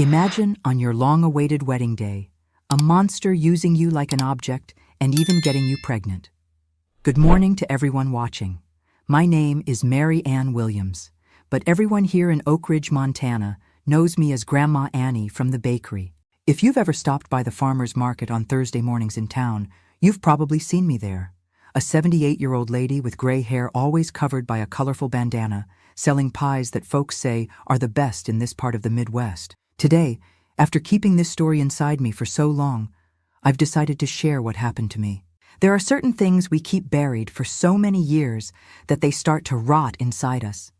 Imagine on your long-awaited wedding day, a monster using you like an object and even getting you pregnant. Good morning to everyone watching. My name is Mary Ann Williams, but everyone here in Oak Ridge, Montana knows me as Grandma Annie from the bakery. If you've ever stopped by the farmer's market on Thursday mornings in town, you've probably seen me there. A 78-year-old lady with gray hair always covered by a colorful bandana, selling pies that folks say are the best in this part of the Midwest. Today, after keeping this story inside me for so long, I've decided to share what happened to me. There are certain things we keep buried for so many years that they start to rot inside us.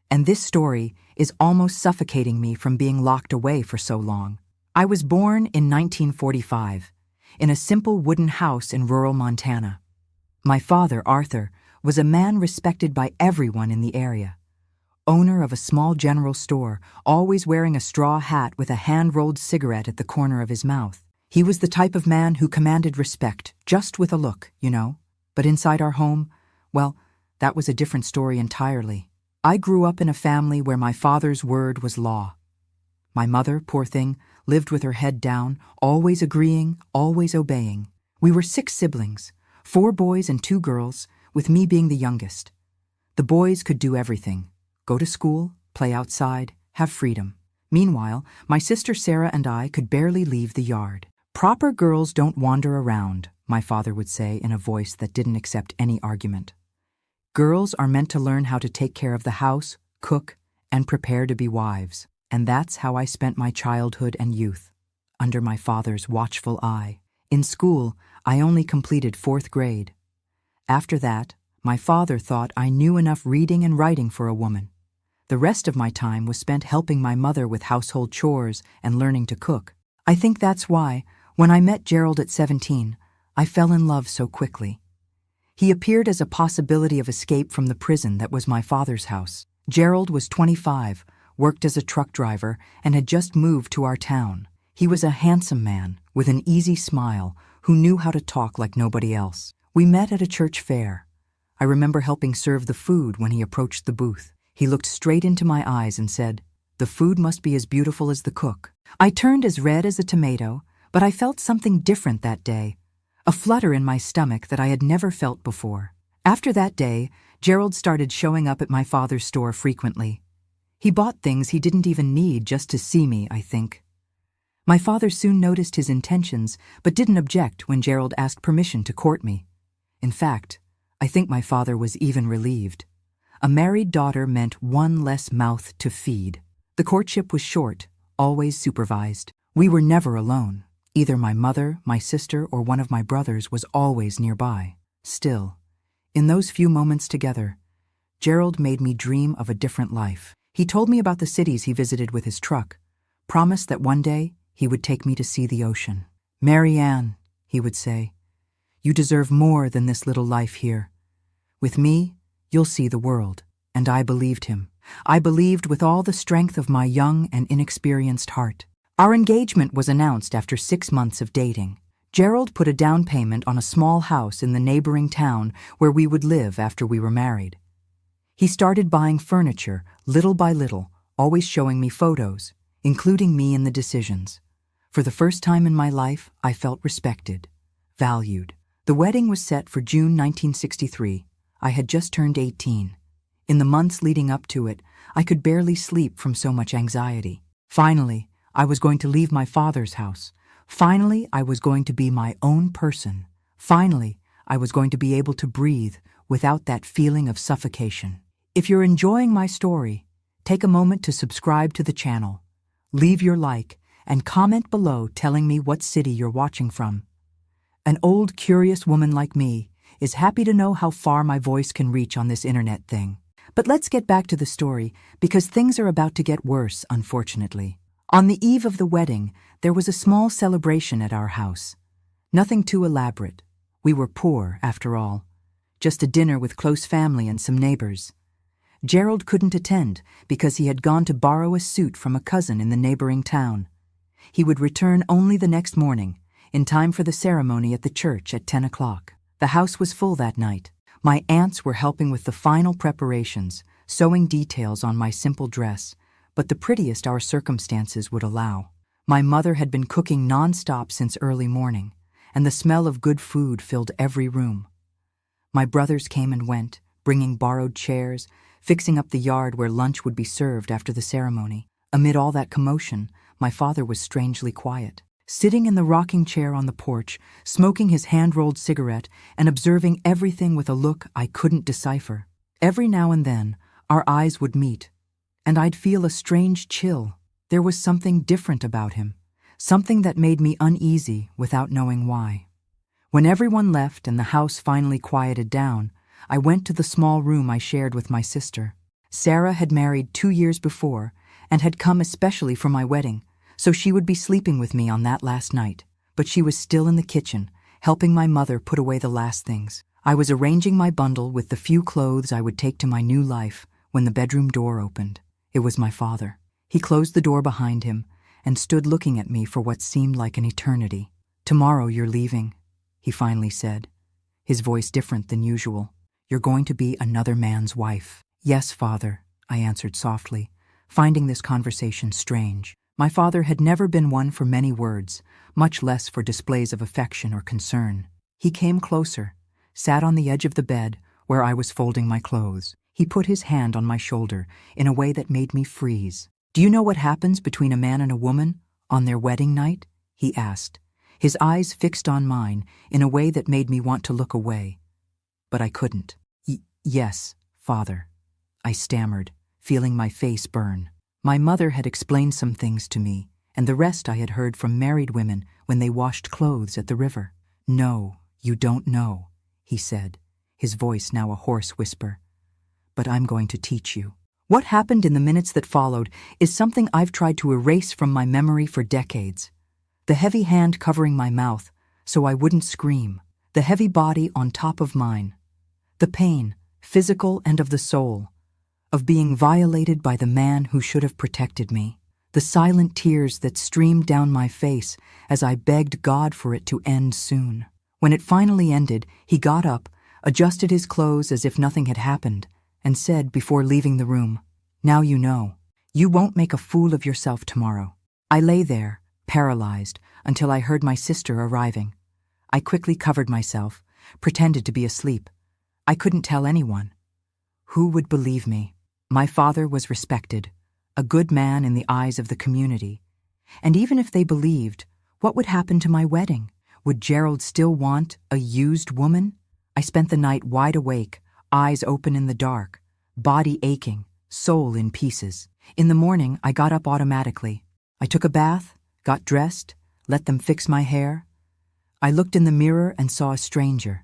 And this story is almost suffocating me from being locked away for so long. I was born in 1945, in a simple wooden house in rural Montana. My father, Arthur, was a man respected by everyone in the area. Owner of a small general store, always wearing a straw hat with a hand-rolled cigarette at the corner of his mouth. He was the type of man who commanded respect, just with a look, you know. But inside our home, well, that was a different story entirely. I grew up in a family where my father's word was law. My mother, poor thing, lived with her head down, always agreeing, always obeying. We were 6 siblings, 4 boys and 2 girls, with me being the youngest. The boys could do everything. Go to school, play outside, have freedom. Meanwhile, my sister Sarah and I could barely leave the yard. Proper girls don't wander around, my father would say in a voice that didn't accept any argument. Girls are meant to learn how to take care of the house, cook, and prepare to be wives. And that's how I spent my childhood and youth, under my father's watchful eye. In school, I only completed 4th grade. After that, my father thought I knew enough reading and writing for a woman. The rest of my time was spent helping my mother with household chores and learning to cook. I think that's why, when I met Gerald at 17, I fell in love so quickly. He appeared as a possibility of escape from the prison that was my father's house. Gerald was 25, worked as a truck driver, and had just moved to our town. He was a handsome man with an easy smile who knew how to talk like nobody else. We met at a church fair. I remember helping serve the food when he approached the booth. He looked straight into my eyes and said, "The food must be as beautiful as the cook." I turned as red as a tomato, but I felt something different that day, a flutter in my stomach that I had never felt before. After that day, Gerald started showing up at my father's store frequently. He bought things he didn't even need just to see me, I think. My father soon noticed his intentions, but didn't object when Gerald asked permission to court me. In fact, I think my father was even relieved. A married daughter meant one less mouth to feed. The courtship was short, always supervised. We were never alone. Either my mother, my sister, or one of my brothers was always nearby. Still, in those few moments together, Gerald made me dream of a different life. He told me about the cities he visited with his truck, promised that one day he would take me to see the ocean. "Mary Ann," he would say, "you deserve more than this little life here. With me, you'll see the world." And I believed him. I believed with all the strength of my young and inexperienced heart. Our engagement was announced after 6 months of dating. Gerald put a down payment on a small house in the neighboring town where we would live after we were married. He started buying furniture, little by little, always showing me photos, including me in the decisions. For the first time in my life, I felt respected, valued. The wedding was set for June 1963. I had just turned 18. In the months leading up to it, I could barely sleep from so much anxiety. Finally, I was going to leave my father's house. Finally, I was going to be my own person. Finally, I was going to be able to breathe without that feeling of suffocation. If you're enjoying my story, take a moment to subscribe to the channel, leave your like, and comment below telling me what city you're watching from. An old, curious woman like me is happy to know how far my voice can reach on this internet thing. But let's get back to the story, because things are about to get worse, unfortunately. On the eve of the wedding, there was a small celebration at our house. Nothing too elaborate. We were poor, after all. Just a dinner with close family and some neighbors. Gerald couldn't attend because he had gone to borrow a suit from a cousin in the neighboring town. He would return only the next morning, in time for the ceremony at the church at 10 o'clock. The house was full that night. My aunts were helping with the final preparations, sewing details on my simple dress, but the prettiest our circumstances would allow. My mother had been cooking non-stop since early morning, and the smell of good food filled every room. My brothers came and went, bringing borrowed chairs, fixing up the yard where lunch would be served after the ceremony. Amid all that commotion, my father was strangely quiet, sitting in the rocking chair on the porch, smoking his hand-rolled cigarette and observing everything with a look I couldn't decipher. Every now and then, our eyes would meet, and I'd feel a strange chill. There was something different about him, something that made me uneasy without knowing why. When everyone left and the house finally quieted down, I went to the small room I shared with my sister. Sarah had married 2 years before and had come especially for my wedding, so she would be sleeping with me on that last night. But she was still in the kitchen, helping my mother put away the last things. I was arranging my bundle with the few clothes I would take to my new life when the bedroom door opened. It was my father. He closed the door behind him and stood looking at me for what seemed like an eternity. "Tomorrow you're leaving," he finally said, his voice different than usual. "You're going to be another man's wife." "Yes, father," I answered softly, finding this conversation strange. My father had never been one for many words, much less for displays of affection or concern. He came closer, sat on the edge of the bed where I was folding my clothes. He put his hand on my shoulder in a way that made me freeze. "Do you know what happens between a man and a woman on their wedding night?" he asked, his eyes fixed on mine in a way that made me want to look away. But I couldn't. Yes, father," I stammered, feeling my face burn. My mother had explained some things to me, and the rest I had heard from married women when they washed clothes at the river. "No, you don't know," he said, his voice now a hoarse whisper. "But I'm going to teach you." What happened in the minutes that followed is something I've tried to erase from my memory for decades. The heavy hand covering my mouth so I wouldn't scream, the heavy body on top of mine, the pain, physical and of the soul, of being violated by the man who should have protected me, the silent tears that streamed down my face as I begged God for it to end soon. When it finally ended, he got up, adjusted his clothes as if nothing had happened, and said before leaving the room, "Now you know. You won't make a fool of yourself tomorrow." I lay there, paralyzed, until I heard my sister arriving. I quickly covered myself, pretended to be asleep. I couldn't tell anyone. Who would believe me? My father was respected, a good man in the eyes of the community. And even if they believed, what would happen to my wedding? Would Gerald still want a used woman? I spent the night wide awake, eyes open in the dark, body aching, soul in pieces. In the morning, I got up automatically. I took a bath, got dressed, let them fix my hair. I looked in the mirror and saw a stranger.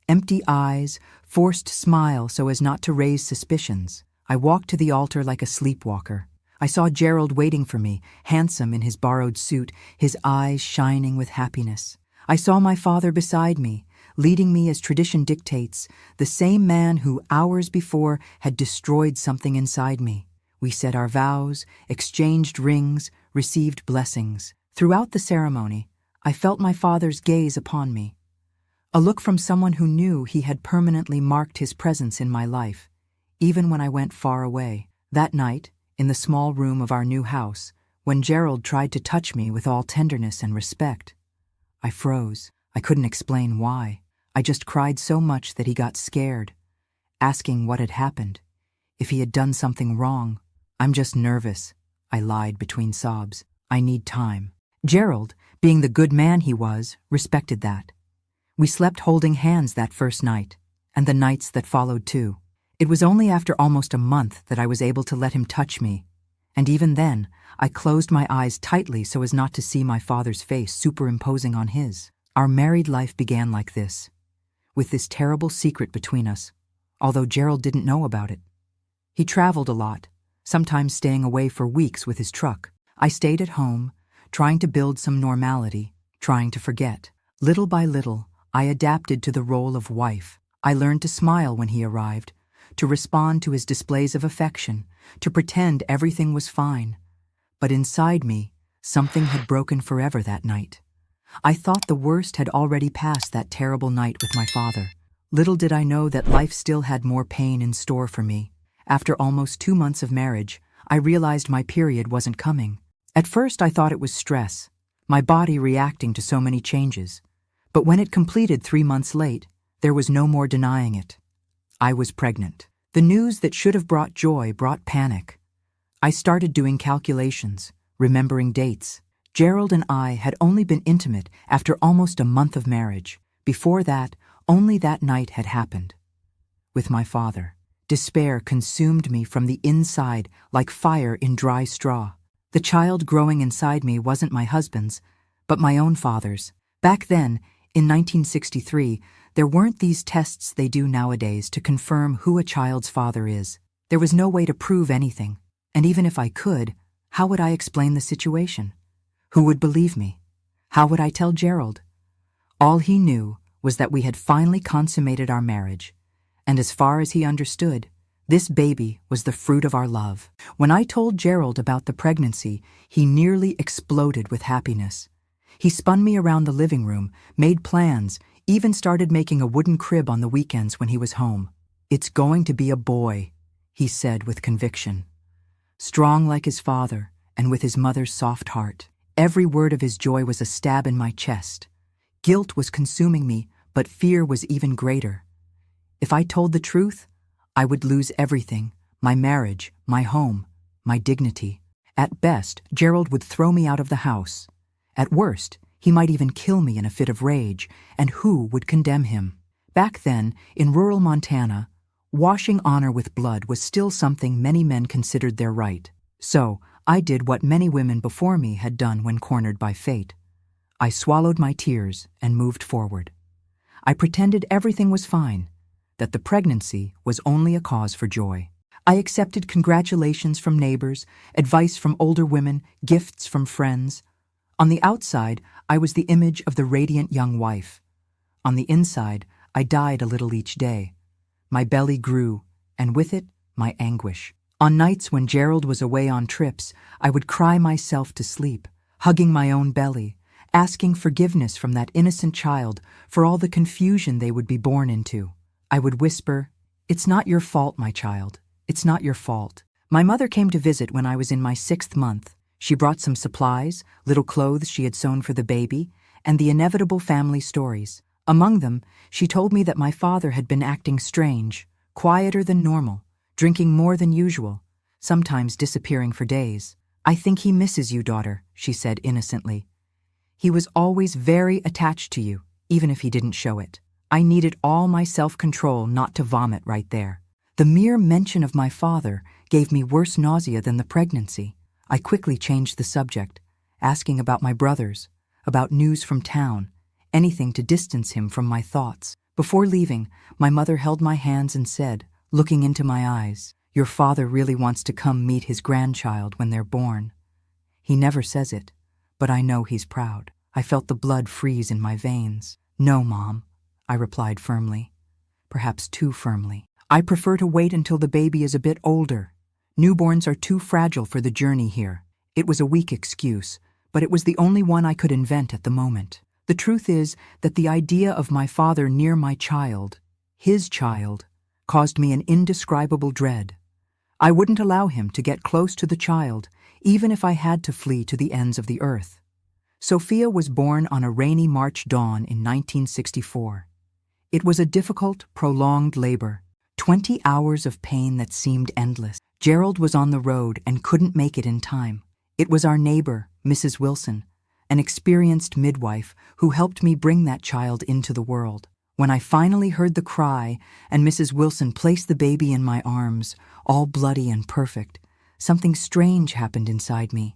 Empty eyes, forced smile so as not to raise suspicions. I walked to the altar like a sleepwalker. I saw Gerald waiting for me, handsome in his borrowed suit, his eyes shining with happiness. I saw my father beside me, leading me as tradition dictates, the same man who hours before had destroyed something inside me. We said our vows, exchanged rings, received blessings. Throughout the ceremony, I felt my father's gaze upon me, a look from someone who knew he had permanently marked his presence in my life, even when I went far away. That night, in the small room of our new house, when Gerald tried to touch me with all tenderness and respect, I froze. I couldn't explain why. I just cried so much that he got scared, asking what had happened, if he had done something wrong. "I'm just nervous," I lied between sobs. "I need time." Gerald, being the good man he was, respected that. We slept holding hands that first night, and the nights that followed too. It was only after almost a month that I was able to let him touch me, and even then, I closed my eyes tightly so as not to see my father's face superimposing on his. Our married life began like this, with this terrible secret between us, although Gerald didn't know about it. He traveled a lot, sometimes staying away for weeks with his truck. I stayed at home, trying to build some normality, trying to forget. Little by little, I adapted to the role of wife. I learned to smile when he arrived, to respond to his displays of affection, to pretend everything was fine. But inside me, something had broken forever that night. I thought the worst had already passed that terrible night with my father. Little did I know that life still had more pain in store for me. After almost 2 months of marriage, I realized my period wasn't coming. At first I thought it was stress, my body reacting to so many changes. But when it completed 3 months late, there was no more denying it. I was pregnant. The news that should have brought joy brought panic. I started doing calculations, remembering dates. Gerald and I had only been intimate after almost a month of marriage. Before that, only that night had happened. With my father, despair consumed me from the inside like fire in dry straw. The child growing inside me wasn't my husband's, but my own father's. Back then, in 1963, there weren't these tests they do nowadays to confirm who a child's father is. There was no way to prove anything, and even if I could, how would I explain the situation? Who would believe me? How would I tell Gerald? All he knew was that we had finally consummated our marriage, and as far as he understood, this baby was the fruit of our love. When I told Gerald about the pregnancy, he nearly exploded with happiness. He spun me around the living room, made plans, even started making a wooden crib on the weekends when he was home. "It's going to be a boy," he said with conviction. Strong like his father, and with his mother's soft heart. Every word of his joy was a stab in my chest. Guilt was consuming me, but fear was even greater. If I told the truth, I would lose everything: my marriage, my home, my dignity. At best, Gerald would throw me out of the house. At worst, he might even kill me in a fit of rage, and who would condemn him? Back then, in rural Montana, washing honor with blood was still something many men considered their right. So, I did what many women before me had done when cornered by fate. I swallowed my tears and moved forward. I pretended everything was fine, that the pregnancy was only a cause for joy. I accepted congratulations from neighbors, advice from older women, gifts from friends. On the outside, I was the image of the radiant young wife. On the inside, I died a little each day. My belly grew, and with it, my anguish. On nights when Gerald was away on trips, I would cry myself to sleep, hugging my own belly, asking forgiveness from that innocent child for all the confusion they would be born into. I would whisper, "It's not your fault, my child. It's not your fault." My mother came to visit when I was in my 6th month. She brought some supplies, little clothes she had sewn for the baby, and the inevitable family stories. Among them, she told me that my father had been acting strange, quieter than normal, drinking more than usual, sometimes disappearing for days. "I think he misses you, daughter," she said innocently. "He was always very attached to you, even if he didn't show it." I needed all my self-control not to vomit right there. The mere mention of my father gave me worse nausea than the pregnancy. I quickly changed the subject, asking about my brothers, about news from town, anything to distance him from my thoughts. Before leaving, my mother held my hands and said, looking into my eyes, "Your father really wants to come meet his grandchild when they're born. He never says it, but I know he's proud." I felt the blood freeze in my veins. "No, Mom," I replied firmly, perhaps too firmly. "I prefer to wait until the baby is a bit older. Newborns are too fragile for the journey here." It was a weak excuse, but it was the only one I could invent at the moment. The truth is that the idea of my father near my child, his child, caused me an indescribable dread. I wouldn't allow him to get close to the child, even if I had to flee to the ends of the earth. Sophia was born on a rainy March dawn in 1964. It was a difficult, prolonged labor, 20 hours of pain that seemed endless. Gerald was on the road and couldn't make it in time. It was our neighbor, Mrs. Wilson, an experienced midwife who helped me bring that child into the world. When I finally heard the cry and Mrs. Wilson placed the baby in my arms, all bloody and perfect, something strange happened inside me.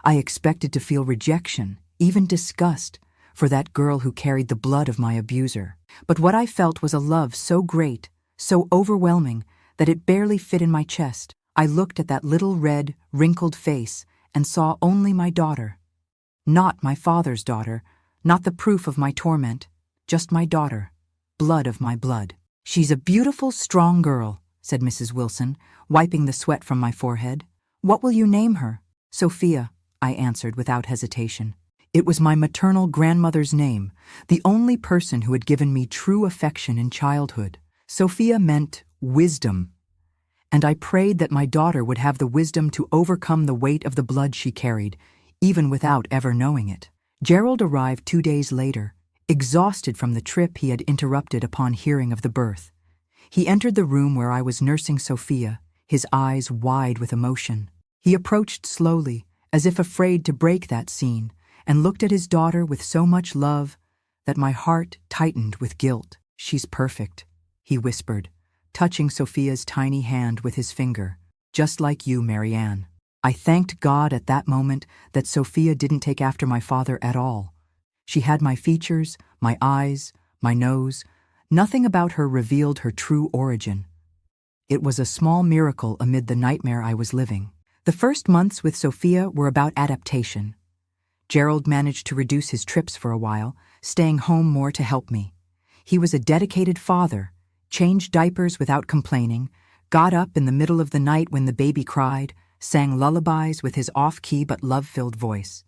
I expected to feel rejection, even disgust, for that girl who carried the blood of my abuser. But what I felt was a love so great, so overwhelming, that it barely fit in my chest. I looked at that little red, wrinkled face and saw only my daughter. Not my father's daughter, not the proof of my torment, just my daughter, blood of my blood. "She's a beautiful, strong girl," said Mrs. Wilson, wiping the sweat from my forehead. "What will you name her?" "Sophia," I answered without hesitation. It was my maternal grandmother's name, the only person who had given me true affection in childhood. Sophia meant wisdom, and I prayed that my daughter would have the wisdom to overcome the weight of the blood she carried, even without ever knowing it. Gerald arrived 2 days later, exhausted from the trip he had interrupted upon hearing of the birth. He entered the room where I was nursing Sophia, his eyes wide with emotion. He approached slowly, as if afraid to break that scene, and looked at his daughter with so much love that my heart tightened with guilt. "She's perfect," he whispered, touching Sophia's tiny hand with his finger. "Just like you, Marianne." I thanked God at that moment that Sophia didn't take after my father at all. She had my features, my eyes, my nose. Nothing about her revealed her true origin. It was a small miracle amid the nightmare I was living. The first months with Sophia were about adaptation. Gerald managed to reduce his trips for a while, staying home more to help me. He was a dedicated father, changed diapers without complaining, got up in the middle of the night when the baby cried, sang lullabies with his off-key but love-filled voice.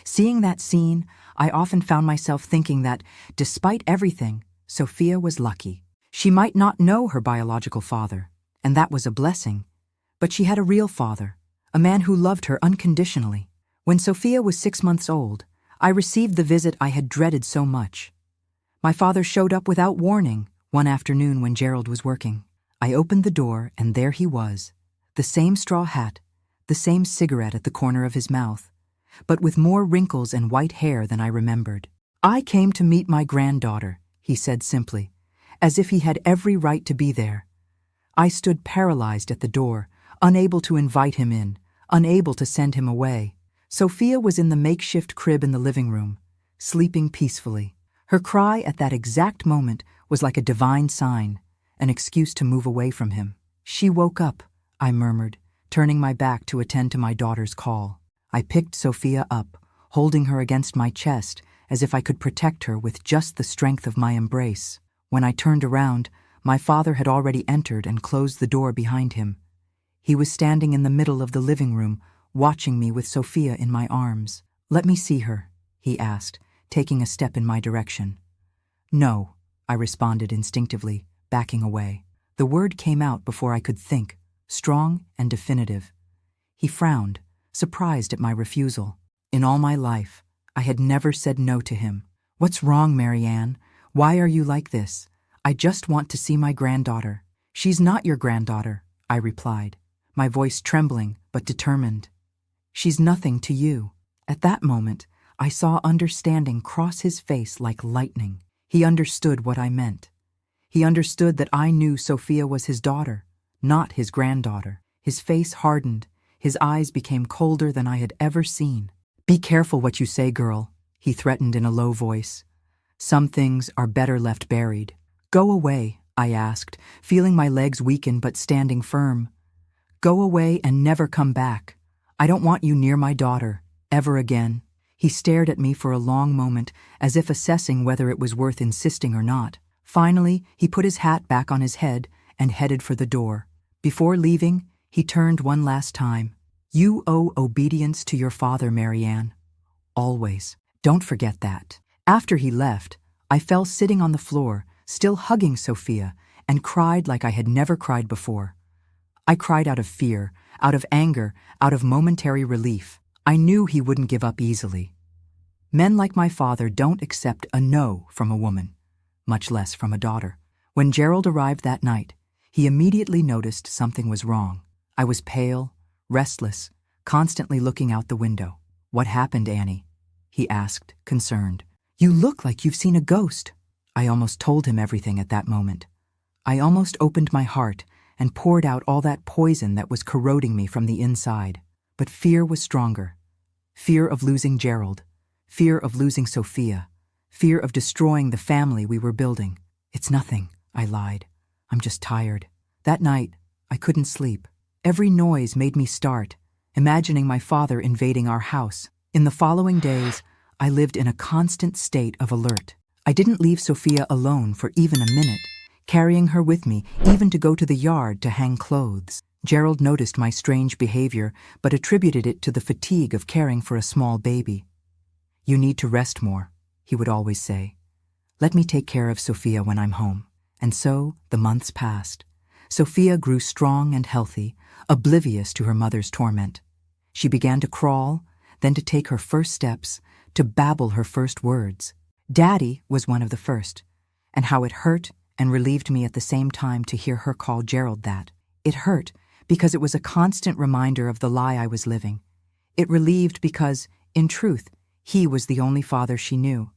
Seeing that scene, I often found myself thinking that, despite everything, Sophia was lucky. She might not know her biological father, and that was a blessing, but she had a real father, a man who loved her unconditionally. When Sophia was 6 months old, I received the visit I had dreaded so much. My father showed up without warning one afternoon when Gerald was working. I opened the door, and there he was, the same straw hat, the same cigarette at the corner of his mouth, but with more wrinkles and white hair than I remembered. "I came to meet my granddaughter," he said simply, as if he had every right to be there. I stood paralyzed at the door, unable to invite him in, unable to send him away. Sophia was in the makeshift crib in the living room, sleeping peacefully. Her cry at that exact moment was like a divine sign, an excuse to move away from him. "She woke up," I murmured, turning my back to attend to my daughter's call. I picked Sophia up, holding her against my chest as if I could protect her with just the strength of my embrace. When I turned around, my father had already entered and closed the door behind him. He was standing in the middle of the living room, watching me with Sophia in my arms. "Let me see her," he asked, taking a step in my direction. "No," I responded instinctively, backing away. The word came out before I could think, strong and definitive. He frowned, surprised at my refusal. In all my life, I had never said no to him. "What's wrong, Marianne? Why are you like this? I just want to see my granddaughter." "She's not your granddaughter," I replied, my voice trembling but determined. "She's nothing to you." At that moment, I saw understanding cross his face like lightning. He understood what I meant. He understood that I knew Sophia was his daughter, not his granddaughter. His face hardened. His eyes became colder than I had ever seen. "Be careful what you say, girl," he threatened in a low voice. "Some things are better left buried." "Go away," I asked, feeling my legs weaken but standing firm. "Go away and never come back. I don't want you near my daughter, ever again." He stared at me for a long moment, as if assessing whether it was worth insisting or not. Finally, he put his hat back on his head and headed for the door. Before leaving, he turned one last time. "You owe obedience to your father, Marianne. Always. Don't forget that." After he left, I fell sitting on the floor, still hugging Sophia, and cried like I had never cried before. I cried out of fear, out of anger, out of momentary relief. I knew he wouldn't give up easily. Men like my father don't accept a no from a woman, much less from a daughter. When Gerald arrived that night, he immediately noticed something was wrong. I was pale, restless, constantly looking out the window. "What happened, Annie?" he asked, concerned. "You look like you've seen a ghost." I almost told him everything at that moment. I almost opened my heart and poured out all that poison that was corroding me from the inside. But fear was stronger. Fear of losing Gerald, fear of losing Sophia, fear of destroying the family we were building. "It's nothing," I lied. "I'm just tired." That night, I couldn't sleep. Every noise made me start, imagining my father invading our house. In the following days, I lived in a constant state of alert. I didn't leave Sophia alone for even a minute, carrying her with me even to go to the yard to hang clothes. Gerald noticed my strange behavior, but attributed it to the fatigue of caring for a small baby. "You need to rest more," he would always say. "Let me take care of Sophia when I'm home." And so the months passed. Sophia grew strong and healthy, oblivious to her mother's torment. She began to crawl, then to take her first steps, to babble her first words. Daddy was one of the first, and how it hurt and relieved me at the same time to hear her call Gerald that. It hurt because it was a constant reminder of the lie I was living. It relieved because, in truth, he was the only father she knew,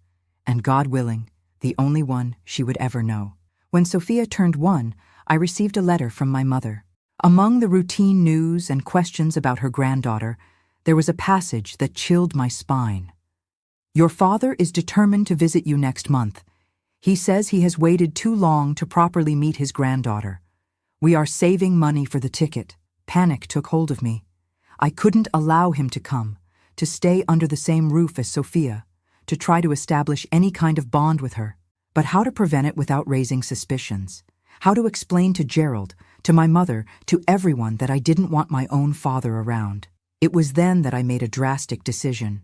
and God willing, the only one she would ever know. When Sophia turned 1, I received a letter from my mother. Among the routine news and questions about her granddaughter, there was a passage that chilled my spine. Your father is determined to visit you next month. He says he has waited too long to properly meet his granddaughter. We are saving money for the ticket. Panic took hold of me. I couldn't allow him to come, to stay under the same roof as Sophia, to try to establish any kind of bond with her. But how to prevent it without raising suspicions? How to explain to Gerald, to my mother, to everyone that I didn't want my own father around? It was then that I made a drastic decision.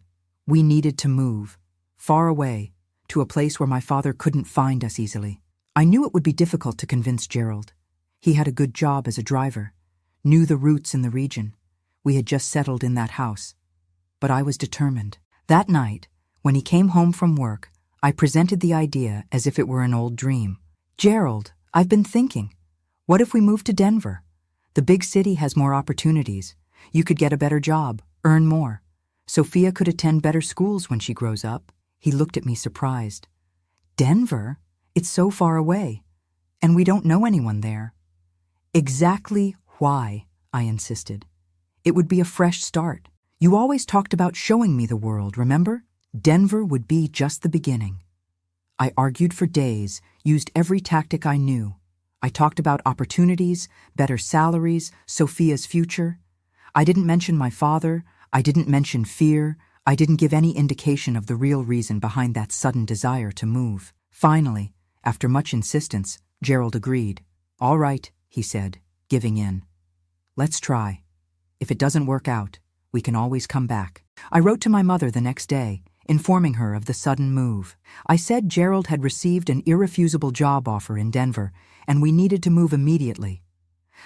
We needed to move, far away, to a place where my father couldn't find us easily. I knew it would be difficult to convince Gerald. He had a good job as a driver, knew the routes in the region. We had just settled in that house. But I was determined. That night, when he came home from work, I presented the idea as if it were an old dream. Gerald, I've been thinking. What if we moved to Denver? The big city has more opportunities. You could get a better job, earn more. Sophia could attend better schools when she grows up. He looked at me surprised. Denver? It's so far away. And we don't know anyone there. Exactly why, I insisted. It would be a fresh start. You always talked about showing me the world, remember? Denver would be just the beginning. I argued for days, used every tactic I knew. I talked about opportunities, better salaries, Sophia's future. I didn't mention my father. I didn't mention fear. I didn't give any indication of the real reason behind that sudden desire to move. Finally, after much insistence, Gerald agreed. All right, he said, giving in. Let's try. If it doesn't work out, we can always come back. I wrote to my mother the next day, informing her of the sudden move. I said Gerald had received an irrefusable job offer in Denver, and we needed to move immediately.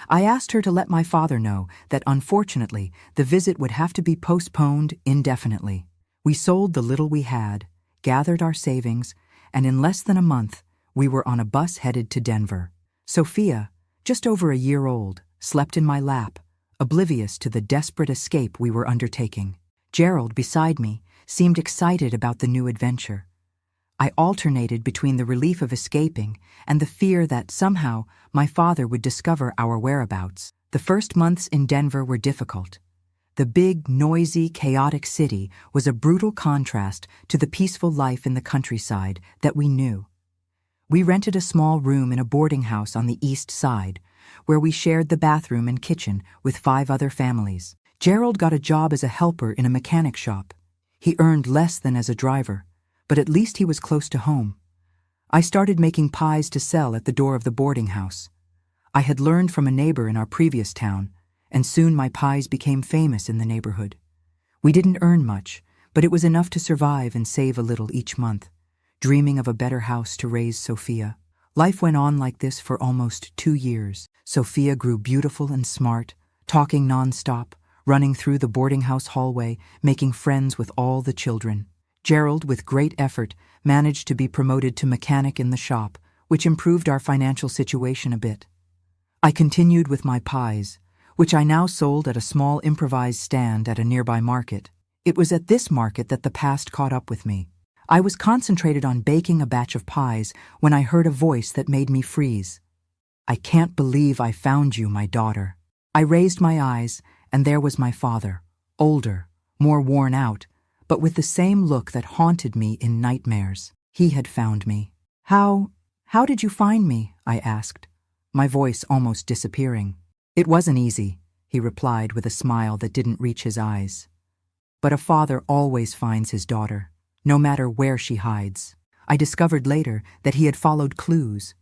I asked her to let my father know that, unfortunately, the visit would have to be postponed indefinitely. We sold the little we had, gathered our savings, and in less than a month, we were on a bus headed to Denver. Sophia, just over a year old, slept in my lap, oblivious to the desperate escape we were undertaking. Gerald, beside me, seemed excited about the new adventure. I alternated between the relief of escaping and the fear that somehow my father would discover our whereabouts. The first months in Denver were difficult. The big, noisy, chaotic city was a brutal contrast to the peaceful life in the countryside that we knew. We rented a small room in a boarding house on the east side, where we shared the bathroom and kitchen with 5 other families. Gerald got a job as a helper in a mechanic shop. He earned less than as a driver, but at least he was close to home. I started making pies to sell at the door of the boarding house. I had learned from a neighbor in our previous town, and soon my pies became famous in the neighborhood. We didn't earn much, but it was enough to survive and save a little each month, dreaming of a better house to raise Sophia. Life went on like this for almost 2 years. Sophia grew beautiful and smart, talking nonstop, running through the boarding house hallway, making friends with all the children. Gerald, with great effort, managed to be promoted to mechanic in the shop, which improved our financial situation a bit. I continued with my pies, which I now sold at a small improvised stand at a nearby market. It was at this market that the past caught up with me. I was concentrated on baking a batch of pies when I heard a voice that made me freeze. I can't believe I found you, my daughter. I raised my eyes, and there was my father, older, more worn out, but with the same look that haunted me in nightmares. He had found me. How did you find me? I asked, my voice almost disappearing. It wasn't easy, he replied with a smile that didn't reach his eyes. But a father always finds his daughter, no matter where she hides. I discovered later that he had followed clues.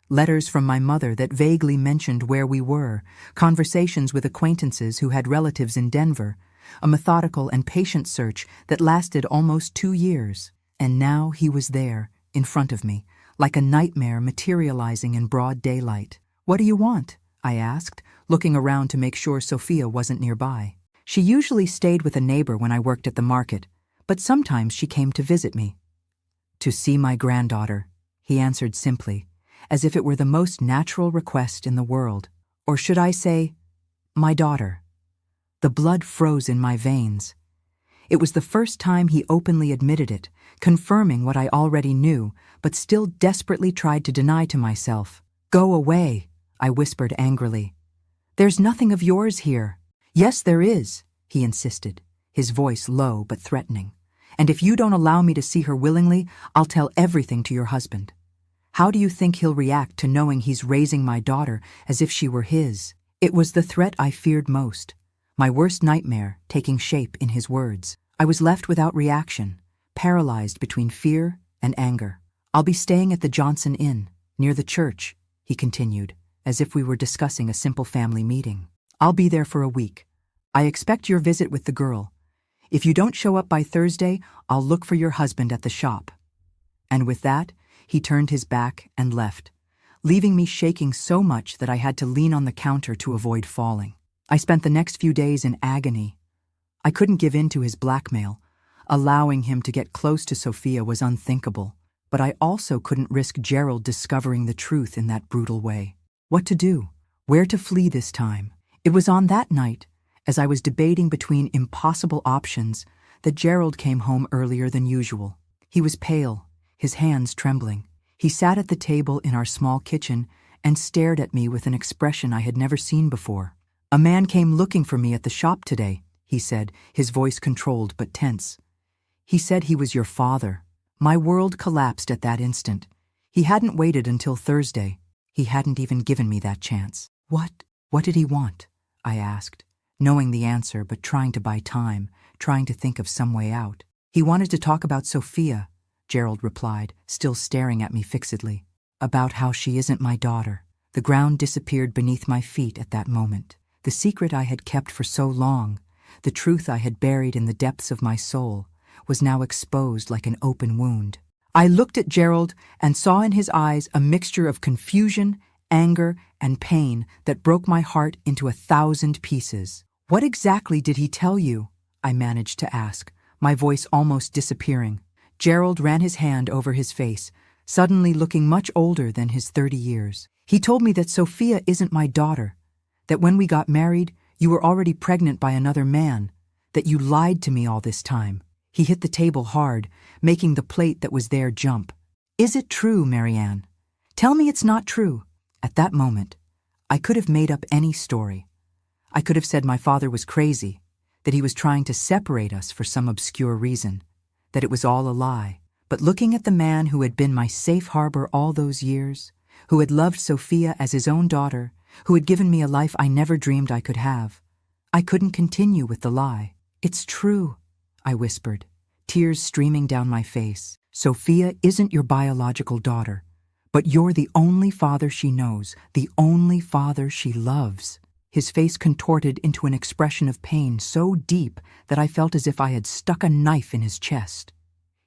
Letters from my mother that vaguely mentioned where we were, conversations with acquaintances who had relatives in Denver, a methodical and patient search that lasted almost 2 years. And now he was there, in front of me, like a nightmare materializing in broad daylight. What do you want? I asked, looking around to make sure Sophia wasn't nearby. She usually stayed with a neighbor when I worked at the market, but sometimes she came to visit me. To see my granddaughter, he answered simply, as if it were the most natural request in the world. Or should I say, my daughter. The blood froze in my veins. It was the first time he openly admitted it, confirming what I already knew, but still desperately tried to deny to myself. Go away, I whispered angrily. There's nothing of yours here. Yes, there is, he insisted, his voice low but threatening. And if you don't allow me to see her willingly, I'll tell everything to your husband. How do you think he'll react to knowing he's raising my daughter as if she were his? It was the threat I feared most, my worst nightmare taking shape in his words. I was left without reaction, paralyzed between fear and anger. I'll be staying at the Johnson Inn, near the church, he continued, as if we were discussing a simple family meeting. I'll be there for a week. I expect your visit with the girl. If you don't show up by Thursday, I'll look for your husband at the shop. And with that, he turned his back and left, leaving me shaking so much that I had to lean on the counter to avoid falling. I spent the next few days in agony. I couldn't give in to his blackmail. Allowing him to get close to Sophia was unthinkable, but I also couldn't risk Gerald discovering the truth in that brutal way. What to do? Where to flee this time? It was on that night, as I was debating between impossible options, that Gerald came home earlier than usual. He was pale, his hands trembling. He sat at the table in our small kitchen and stared at me with an expression I had never seen before. A man came looking for me at the shop today, he said, his voice controlled but tense. He said he was your father. My world collapsed at that instant. He hadn't waited until Thursday. He hadn't even given me that chance. What did he want? I asked, knowing the answer but trying to buy time, trying to think of some way out. He wanted to talk about Sophia, Gerald replied, still staring at me fixedly. About how she isn't my daughter. The ground disappeared beneath my feet at that moment. The secret I had kept for so long, the truth I had buried in the depths of my soul, was now exposed like an open wound. I looked at Gerald and saw in his eyes a mixture of confusion, anger, and pain that broke my heart into 1,000 pieces. What exactly did he tell you? I managed to ask, my voice almost disappearing. Gerald ran his hand over his face, suddenly looking much older than his 30 years. He told me that Sophia isn't my daughter, that when we got married, you were already pregnant by another man, that you lied to me all this time. He hit the table hard, making the plate that was there jump. Is it true, Marianne? Tell me it's not true. At that moment, I could have made up any story. I could have said my father was crazy, that he was trying to separate us for some obscure reason, that it was all a lie. But looking at the man who had been my safe harbor all those years, who had loved Sophia as his own daughter, who had given me a life I never dreamed I could have, I couldn't continue with the lie. It's true, I whispered, tears streaming down my face. Sophia isn't your biological daughter, but you're the only father she knows, the only father she loves. His face contorted into an expression of pain so deep that I felt as if I had stuck a knife in his chest.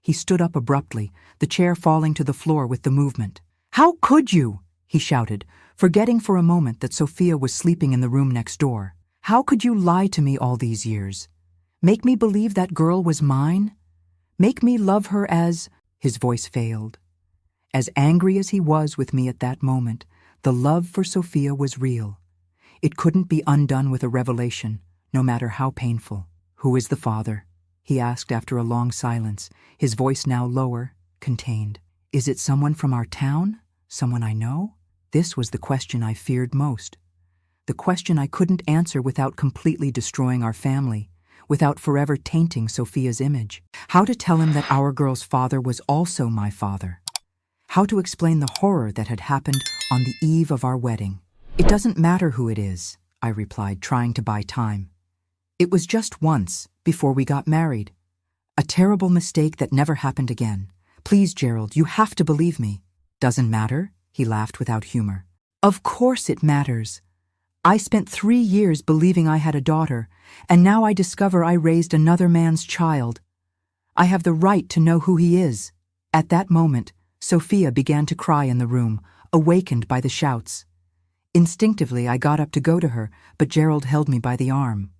He stood up abruptly, the chair falling to the floor with the movement. How could you? He shouted, forgetting for a moment that Sophia was sleeping in the room next door. How could you lie to me all these years? Make me believe that girl was mine? Make me love her as— His voice failed. As angry as he was with me at that moment, the love for Sophia was real. It couldn't be undone with a revelation, no matter how painful. Who is the father? He asked after a long silence, his voice now lower, contained. Is it someone from our town? Someone I know? This was the question I feared most. The question I couldn't answer without completely destroying our family, without forever tainting Sophia's image. How to tell him that our girl's father was also my father. How to explain the horror that had happened on the eve of our wedding. It doesn't matter who it is, I replied, trying to buy time. It was just once, before we got married. A terrible mistake that never happened again. Please, Gerald, you have to believe me. Doesn't matter? He laughed without humor. Of course it matters. I spent 3 years believing I had a daughter, and now I discover I raised another man's child. I have the right to know who he is. At that moment, Sophia began to cry in the room, awakened by the shouts. Instinctively, I got up to go to her, but Gerald held me by the arm.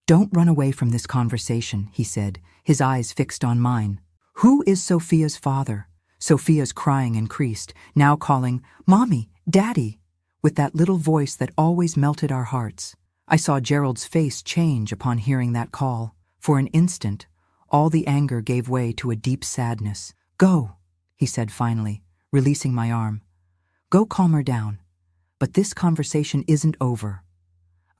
"Don't run away from this conversation," he said, his eyes fixed on mine. "Who is Sophia's father?" Sophia's crying increased, now calling, "Mommy, Daddy," with that little voice that always melted our hearts. I saw Gerald's face change upon hearing that call. For an instant, all the anger gave way to a deep sadness. "Go," he said finally, releasing my arm. "Go calm her down. But this conversation isn't over."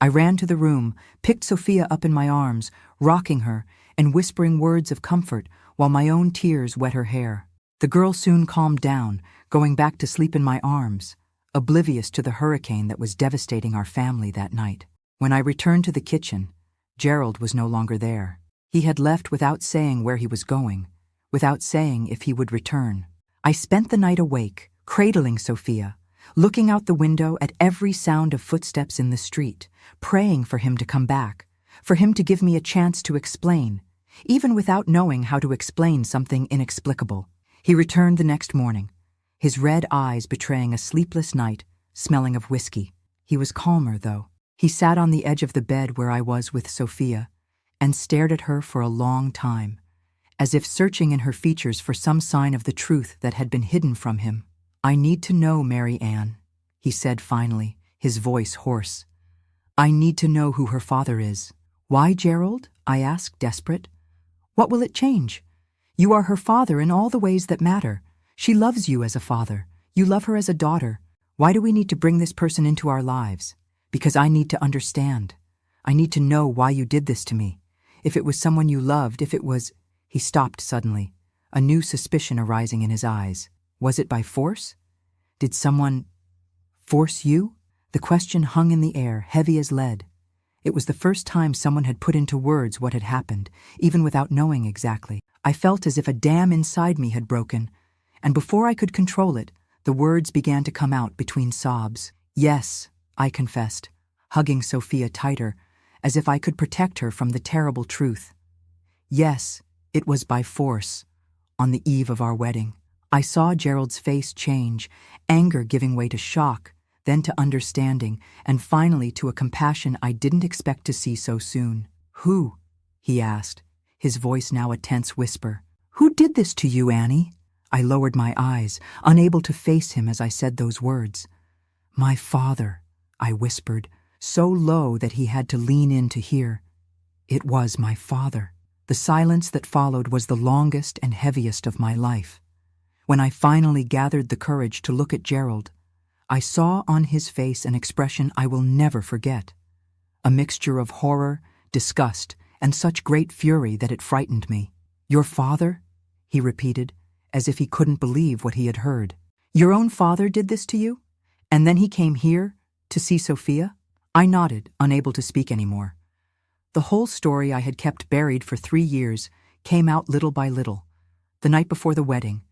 I ran to the room, picked Sophia up in my arms, rocking her and whispering words of comfort while my own tears wet her hair. The girl soon calmed down, going back to sleep in my arms, oblivious to the hurricane that was devastating our family that night. When I returned to the kitchen, Gerald was no longer there. He had left without saying where he was going, without saying if he would return. I spent the night awake, cradling Sophia, looking out the window at every sound of footsteps in the street, praying for him to come back, for him to give me a chance to explain, even without knowing how to explain something inexplicable. He returned the next morning, his red eyes betraying a sleepless night, smelling of whiskey. He was calmer, though. He sat on the edge of the bed where I was with Sophia and stared at her for a long time, as if searching in her features for some sign of the truth that had been hidden from him. "I need to know, Mary Ann," he said finally, his voice hoarse. "I need to know who her father is." "Why, Gerald?" I asked, desperate. "What will it change? You are her father in all the ways that matter. She loves you as a father. You love her as a daughter. Why do we need to bring this person into our lives? Because I need to understand. I need to know why you did this to me. If it was someone you loved, if it was—" He stopped suddenly, a new suspicion arising in his eyes. "Was it by force? Did someone force you?" The question hung in the air, heavy as lead. It was the first time someone had put into words what had happened, even without knowing exactly. I felt as if a dam inside me had broken, and before I could control it, the words began to come out between sobs. "Yes," I confessed, hugging Sophia tighter, as if I could protect her from the terrible truth. "Yes, it was by force, on the eve of our wedding." I saw Gerald's face change, anger giving way to shock, then to understanding, and finally to a compassion I didn't expect to see so soon. "Who?" he asked, his voice now a tense whisper. "Who did this to you, Annie?" I lowered my eyes, unable to face him as I said those words. "My father," I whispered, so low that he had to lean in to hear. It was my father. The silence that followed was the longest and heaviest of my life. When I finally gathered the courage to look at Gerald, I saw on his face an expression I will never forget. A mixture of horror, disgust, and such great fury that it frightened me. "Your father?" he repeated, as if he couldn't believe what he had heard. "Your own father did this to you? And then he came here to see Sophia?" I nodded, unable to speak anymore. The whole story I had kept buried for 3 years came out little by little. The night before the wedding,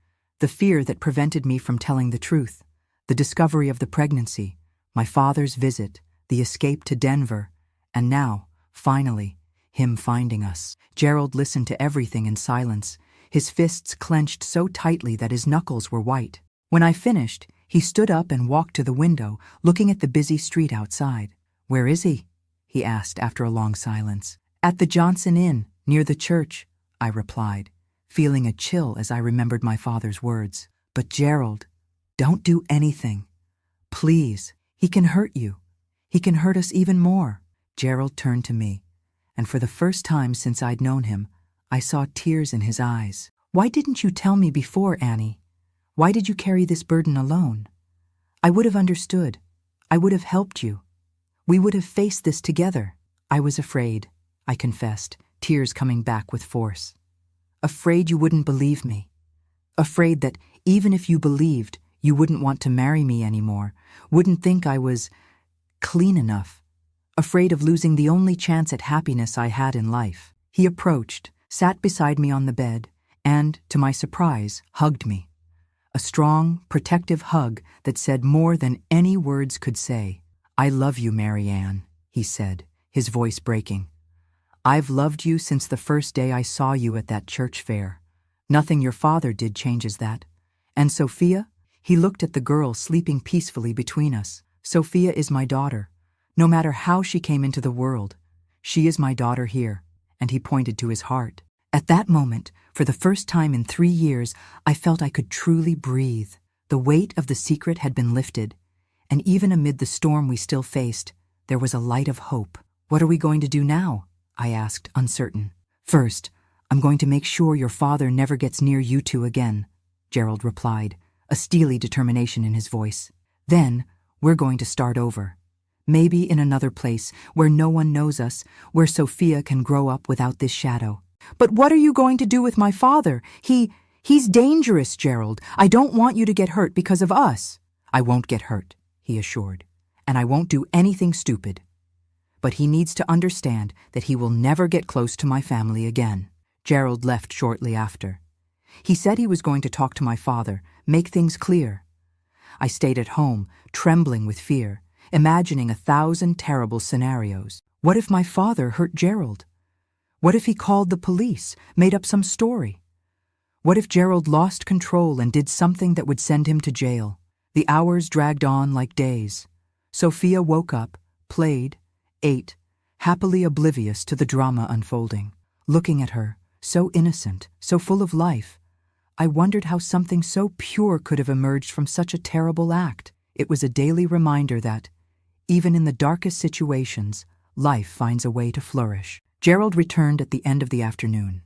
the fear that prevented me from telling the truth, the discovery of the pregnancy, my father's visit, the escape to Denver, and now, finally, him finding us. Gerald listened to everything in silence, his fists clenched so tightly that his knuckles were white. When I finished, he stood up and walked to the window, looking at the busy street outside. "Where is he?" he asked after a long silence. "At the Johnson Inn, near the church," I replied, feeling a chill as I remembered my father's words. "But Gerald, don't do anything. Please, he can hurt you. He can hurt us even more." Gerald turned to me, and for the first time since I'd known him, I saw tears in his eyes. "Why didn't you tell me before, Annie? Why did you carry this burden alone? I would have understood. I would have helped you. We would have faced this together." "I was afraid," I confessed, tears coming back with force. "Afraid you wouldn't believe me. Afraid that even if you believed, you wouldn't want to marry me anymore, wouldn't think I was clean enough. Afraid of losing the only chance at happiness I had in life." He approached, sat beside me on the bed, and, to my surprise, hugged me. A strong, protective hug that said more than any words could say. "I love you, Mary Ann," he said, his voice breaking. "I've loved you since the first day I saw you at that church fair. Nothing your father did changes that. And Sophia?" He looked at the girl sleeping peacefully between us, Sophia is my daughter. No matter how she came into the world, she is my daughter here." And he pointed to his heart. At that moment, for the first time in 3 years, I felt I could truly breathe. The weight of the secret had been lifted, and even amid the storm we still faced, there was a light of hope. "What are we going to do now?" I asked, uncertain. "First, I'm going to make sure your father never gets near you two again," Gerald replied, a steely determination in his voice. "Then, we're going to start over. Maybe in another place, where no one knows us, where Sophia can grow up without this shadow." "But what are you going to do with my father? He's dangerous, Gerald. I don't want you to get hurt because of us." "I won't get hurt," he assured, "and I won't do anything stupid. But he needs to understand that he will never get close to my family again." Gerald left shortly after. He said he was going to talk to my father, make things clear. I stayed at home, trembling with fear, imagining 1,000 terrible scenarios. What if my father hurt Gerald? What if he called the police, made up some story? What if Gerald lost control and did something that would send him to jail? The hours dragged on like days. Sophia woke up, played, ate, happily oblivious to the drama unfolding. Looking at her, so innocent, so full of life, I wondered how something so pure could have emerged from such a terrible act. It was a daily reminder that, even in the darkest situations, life finds a way to flourish. Gerald returned at the end of the afternoon.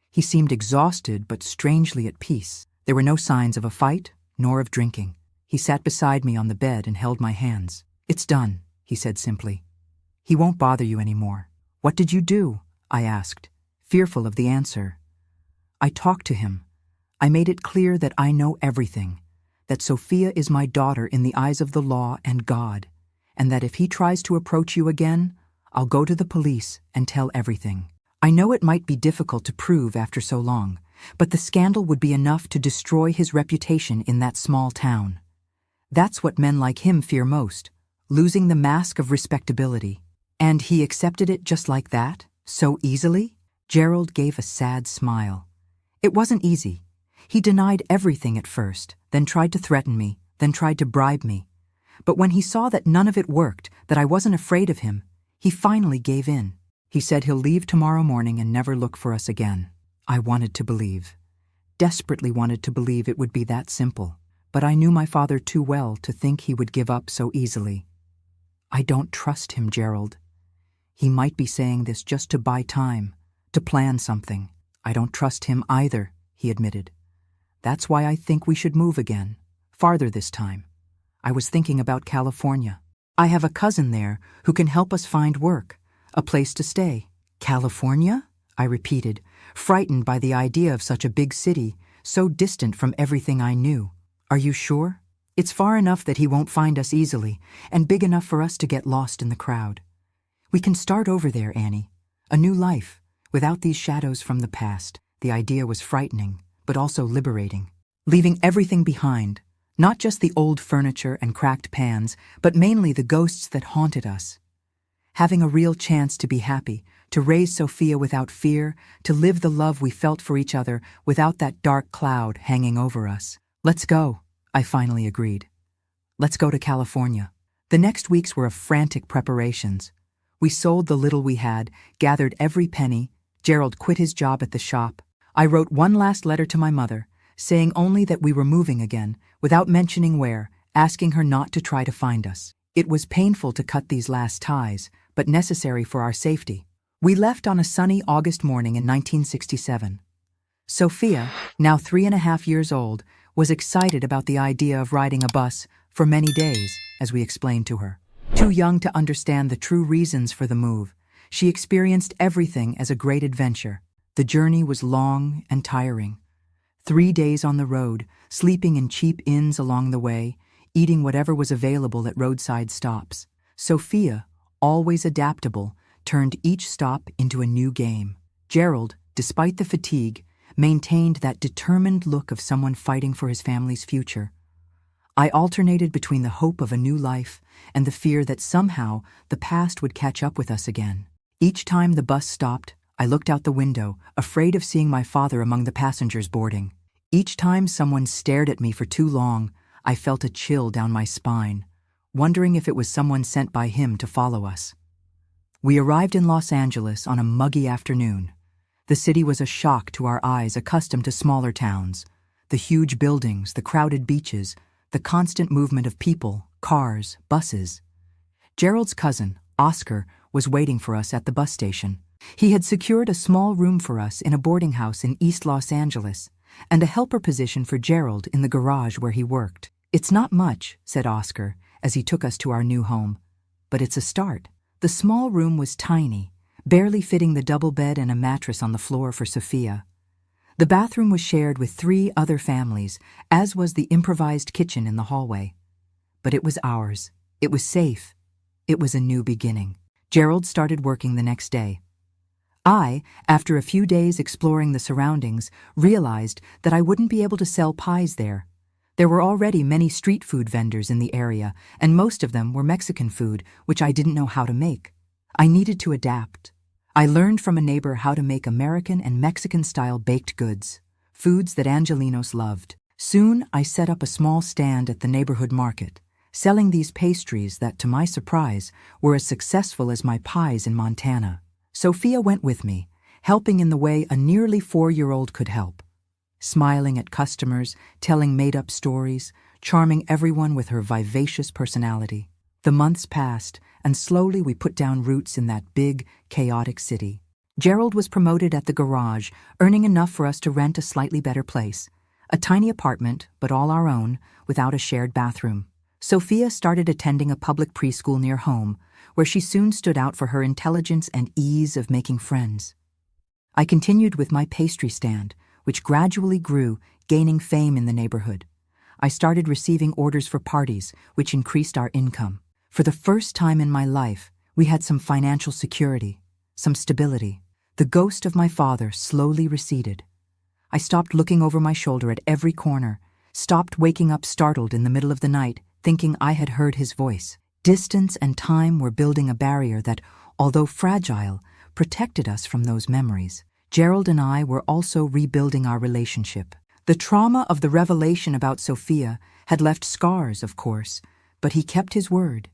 He seemed exhausted but strangely at peace. There were no signs of a fight, nor of drinking. He sat beside me on the bed and held my hands. "It's done," he said simply. "He won't bother you anymore." "What did you do?" I asked, fearful of the answer. "I talked to him. I made it clear that I know everything, that Sophia is my daughter in the eyes of the law and God, and that if he tries to approach you again, I'll go to the police and tell everything. I know it might be difficult to prove after so long, but the scandal would be enough to destroy his reputation in that small town. That's what men like him fear most, losing the mask of respectability. And he accepted it just like that, so easily?" Gerald gave a sad smile. "It wasn't easy. He denied everything at first, then tried to threaten me, then tried to bribe me. But when he saw that none of it worked, that I wasn't afraid of him, he finally gave in. He said he'll leave tomorrow morning and never look for us again." I wanted to believe, desperately wanted to believe it would be that simple, but I knew my father too well to think he would give up so easily. "I don't trust him, Gerald. He might be saying this just to buy time, to plan something." "I don't trust him either," he admitted. "That's why I think we should move again, farther this time. I was thinking about California. I have a cousin there who can help us find work, a place to stay." "California?" I repeated, frightened by the idea of such a big city, so distant from everything I knew. "Are you sure? It's far enough that he won't find us easily, and big enough for us to get lost in the crowd. We can start over there, Annie. A new life, without these shadows from the past." The idea was frightening, but also liberating. Leaving everything behind, not just the old furniture and cracked pans, but mainly the ghosts that haunted us. Having a real chance to be happy, to raise Sophia without fear, to live the love we felt for each other without that dark cloud hanging over us. "Let's go," I finally agreed. "Let's go to California." The next weeks were of frantic preparations. We sold the little we had, gathered every penny. Gerald quit his job at the shop. I wrote one last letter to my mother, saying only that we were moving again, without mentioning where, asking her not to try to find us. It was painful to cut these last ties, but necessary for our safety. We left on a sunny August morning in 1967. Sophia, now 3.5 years old, was excited about the idea of riding a bus for many days, as we explained to her. Too young to understand the true reasons for the move, she experienced everything as a great adventure. The journey was long and tiring. 3 days on the road, sleeping in cheap inns along the way, eating whatever was available at roadside stops. Sophia, always adaptable, turned each stop into a new game. Gerald, despite the fatigue, maintained that determined look of someone fighting for his family's future. I alternated between the hope of a new life and the fear that somehow the past would catch up with us again. Each time the bus stopped, I looked out the window, afraid of seeing my father among the passengers boarding. Each time someone stared at me for too long, I felt a chill down my spine, wondering if it was someone sent by him to follow us. We arrived in Los Angeles on a muggy afternoon. The city was a shock to our eyes accustomed to smaller towns. The huge buildings, the crowded beaches, the constant movement of people, cars, buses. Gerald's cousin, Oscar, was waiting for us at the bus station. He had secured a small room for us in a boarding house in East Los Angeles, and a helper position for Gerald in the garage where he worked. "It's not much," said Oscar, as he took us to our new home. "But it's a start." The small room was tiny, barely fitting the double bed and a mattress on the floor for Sophia. The bathroom was shared with 3 other families, as was the improvised kitchen in the hallway. But it was ours. It was safe. It was a new beginning. Gerald started working the next day. I, after a few days exploring the surroundings, realized that I wouldn't be able to sell pies there. There were already many street food vendors in the area, and most of them were Mexican food, which I didn't know how to make. I needed to adapt. I learned from a neighbor how to make American and Mexican-style baked goods, foods that Angelinos loved. Soon, I set up a small stand at the neighborhood market, selling these pastries that, to my surprise, were as successful as my pies in Montana. Sophia went with me, helping in the way a nearly 4-year-old could help. Smiling at customers, telling made-up stories, charming everyone with her vivacious personality. The months passed, and slowly we put down roots in that big, chaotic city. Gerald was promoted at the garage, earning enough for us to rent a slightly better place. A tiny apartment, but all our own, without a shared bathroom. Sophia started attending a public preschool near home, where she soon stood out for her intelligence and ease of making friends. I continued with my pastry stand, which gradually grew, gaining fame in the neighborhood. I started receiving orders for parties, which increased our income. For the first time in my life, we had some financial security, some stability. The ghost of my father slowly receded. I stopped looking over my shoulder at every corner, stopped waking up startled in the middle of the night, thinking I had heard his voice. Distance and time were building a barrier that, although fragile, protected us from those memories. Gerald and I were also rebuilding our relationship. The trauma of the revelation about Sophia had left scars, of course, but he kept his word.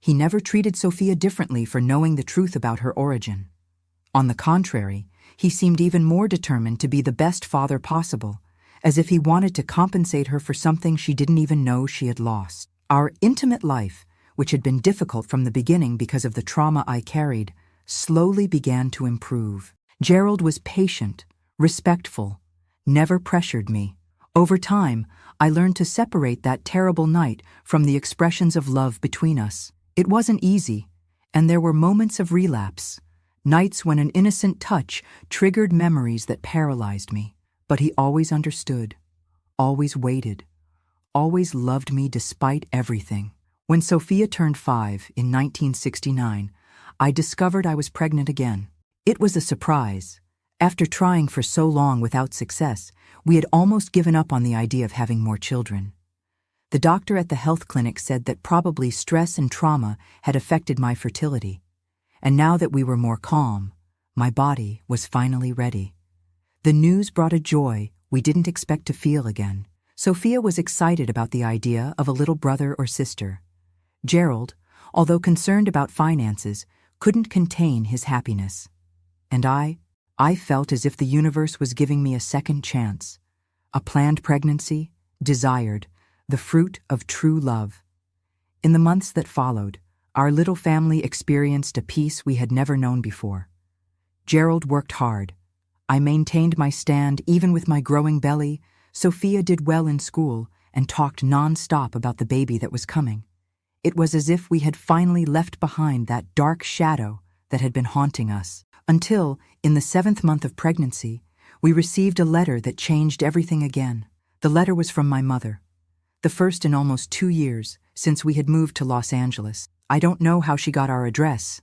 He never treated Sophia differently for knowing the truth about her origin. On the contrary, he seemed even more determined to be the best father possible, as if he wanted to compensate her for something she didn't even know she had lost. Our intimate life, which had been difficult from the beginning because of the trauma I carried, slowly began to improve. Gerald was patient, respectful, never pressured me. Over time, I learned to separate that terrible night from the expressions of love between us. It wasn't easy, and there were moments of relapse, nights when an innocent touch triggered memories that paralyzed me. But he always understood, always waited, always loved me despite everything. When Sophia turned 5 in 1969, I discovered I was pregnant again. It was a surprise. After trying for so long without success, we had almost given up on the idea of having more children. The doctor at the health clinic said that probably stress and trauma had affected my fertility. And now that we were more calm, my body was finally ready. The news brought a joy we didn't expect to feel again. Sophia was excited about the idea of a little brother or sister. Gerald, although concerned about finances, couldn't contain his happiness. And I felt as if the universe was giving me a second chance. A planned pregnancy, desired, the fruit of true love. In the months that followed, our little family experienced a peace we had never known before. Gerald worked hard. I maintained my stand even with my growing belly. Sophia did well in school and talked non-stop about the baby that was coming. It was as if we had finally left behind that dark shadow that had been haunting us. Until, in the 7th month of pregnancy, we received a letter that changed everything again. The letter was from my mother. The first in almost 2 years since we had moved to Los Angeles. I don't know how she got our address.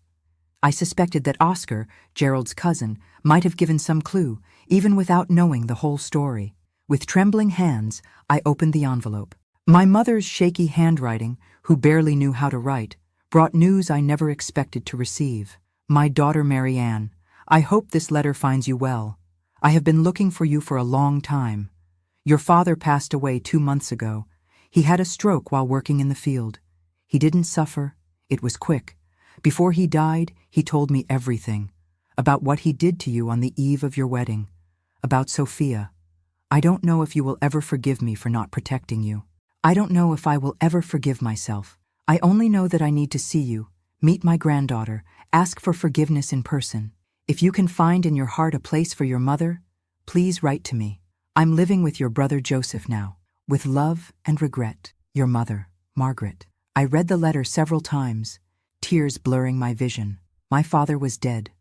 I suspected that Oscar, Gerald's cousin, might have given some clue, even without knowing the whole story. With trembling hands, I opened the envelope. My mother's shaky handwriting, who barely knew how to write, brought news I never expected to receive. My daughter Marianne, I hope this letter finds you well. I have been looking for you for a long time. Your father passed away 2 months ago. He had a stroke while working in the field. He didn't suffer. It was quick. Before he died, he told me everything. About what he did to you on the eve of your wedding. About Sophia. I don't know if you will ever forgive me for not protecting you. I don't know if I will ever forgive myself. I only know that I need to see you, meet my granddaughter, ask for forgiveness in person. If you can find in your heart a place for your mother, please write to me. I'm living with your brother Joseph now. With love and regret, your mother, Margaret. I read the letter several times, tears blurring my vision. My father was dead.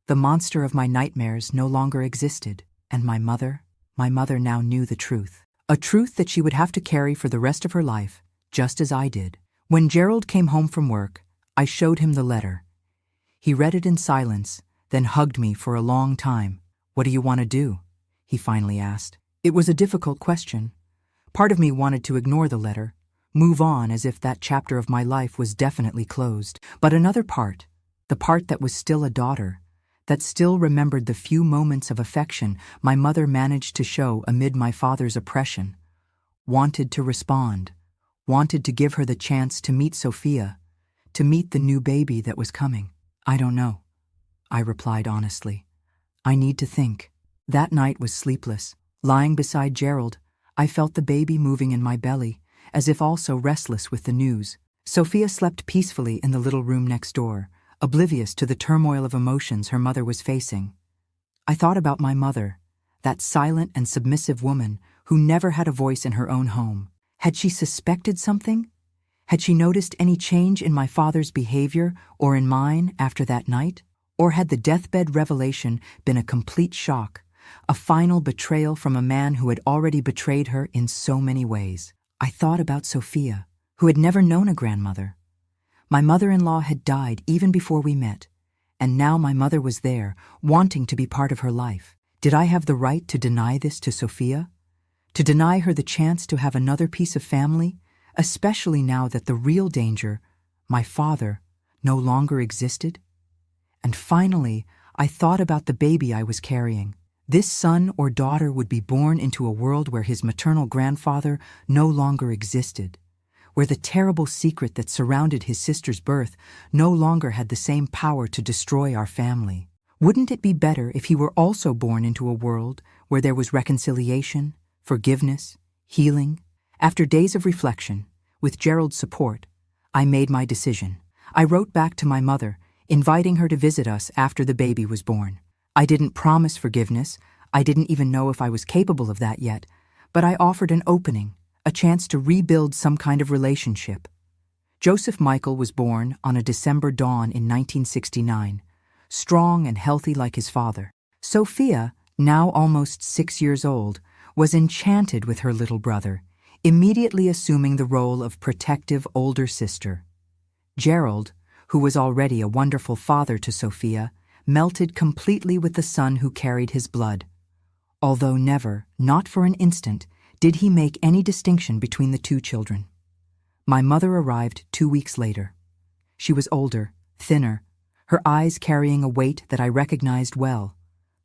The monster of my nightmares no longer existed, and my mother now knew the truth. A truth that she would have to carry for the rest of her life, just as I did. When Gerald came home from work, I showed him the letter. He read it in silence, then hugged me for a long time. "What do you want to do?" he finally asked. It was a difficult question. Part of me wanted to ignore the letter, move on as if that chapter of my life was definitely closed. But another part, the part that was still a daughter, that still remembered the few moments of affection my mother managed to show amid my father's oppression, wanted to respond, wanted to give her the chance to meet Sophia, to meet the new baby that was coming. "I don't know," I replied honestly. "I need to think." That night was sleepless. Lying beside Gerald, I felt the baby moving in my belly, as if also restless with the news. Sophia slept peacefully in the little room next door, oblivious to the turmoil of emotions her mother was facing. I thought about my mother, that silent and submissive woman who never had a voice in her own home. Had she suspected something? Had she noticed any change in my father's behavior or in mine after that night? Or had the deathbed revelation been a complete shock, a final betrayal from a man who had already betrayed her in so many ways? I thought about Sophia, who had never known a grandmother. My mother-in-law had died even before we met, and now my mother was there, wanting to be part of her life. Did I have the right to deny this to Sophia? To deny her the chance to have another piece of family, especially now that the real danger, my father, no longer existed? And finally, I thought about the baby I was carrying. This son or daughter would be born into a world where his maternal grandfather no longer existed, where the terrible secret that surrounded his sister's birth no longer had the same power to destroy our family. Wouldn't it be better if he were also born into a world where there was reconciliation, forgiveness, healing? After days of reflection, with Gerald's support, I made my decision. I wrote back to my mother, inviting her to visit us after the baby was born. I didn't promise forgiveness. I didn't even know if I was capable of that yet, but I offered an opening, a chance to rebuild some kind of relationship. Joseph Michael was born on a December dawn in 1969, strong and healthy like his father. Sophia, now almost 6 years old, was enchanted with her little brother, immediately assuming the role of protective older sister. Gerald, who was already a wonderful father to Sophia, melted completely with the son who carried his blood, although never, not for an instant, did he make any distinction between the two children. My mother arrived 2 weeks later. She was older, thinner, her eyes carrying a weight that I recognized well,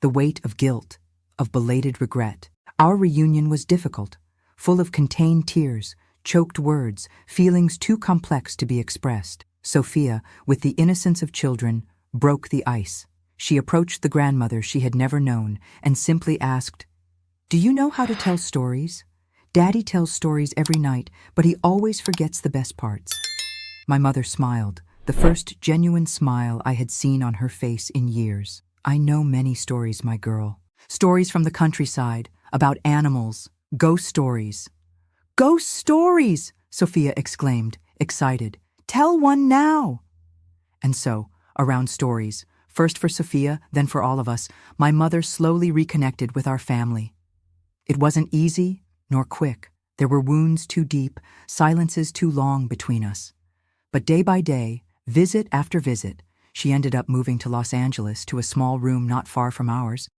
the weight of guilt, of belated regret. Our reunion was difficult, full of contained tears, choked words, feelings too complex to be expressed. Sophia, with the innocence of children, broke the ice. She approached the grandmother she had never known and simply asked, "Do you know how to tell stories? Daddy tells stories every night, but he always forgets the best parts." My mother smiled, the first genuine smile I had seen on her face in years. "I know many stories, my girl. Stories from the countryside, about animals, ghost stories." "Ghost stories!" Sophia exclaimed, excited. "Tell one now!" And so, around stories, first for Sophia, then for all of us, my mother slowly reconnected with our family. It wasn't easy, nor quick. There were wounds too deep, silences too long between us. But day by day, visit after visit, she ended up moving to Los Angeles to a small room not far from ours.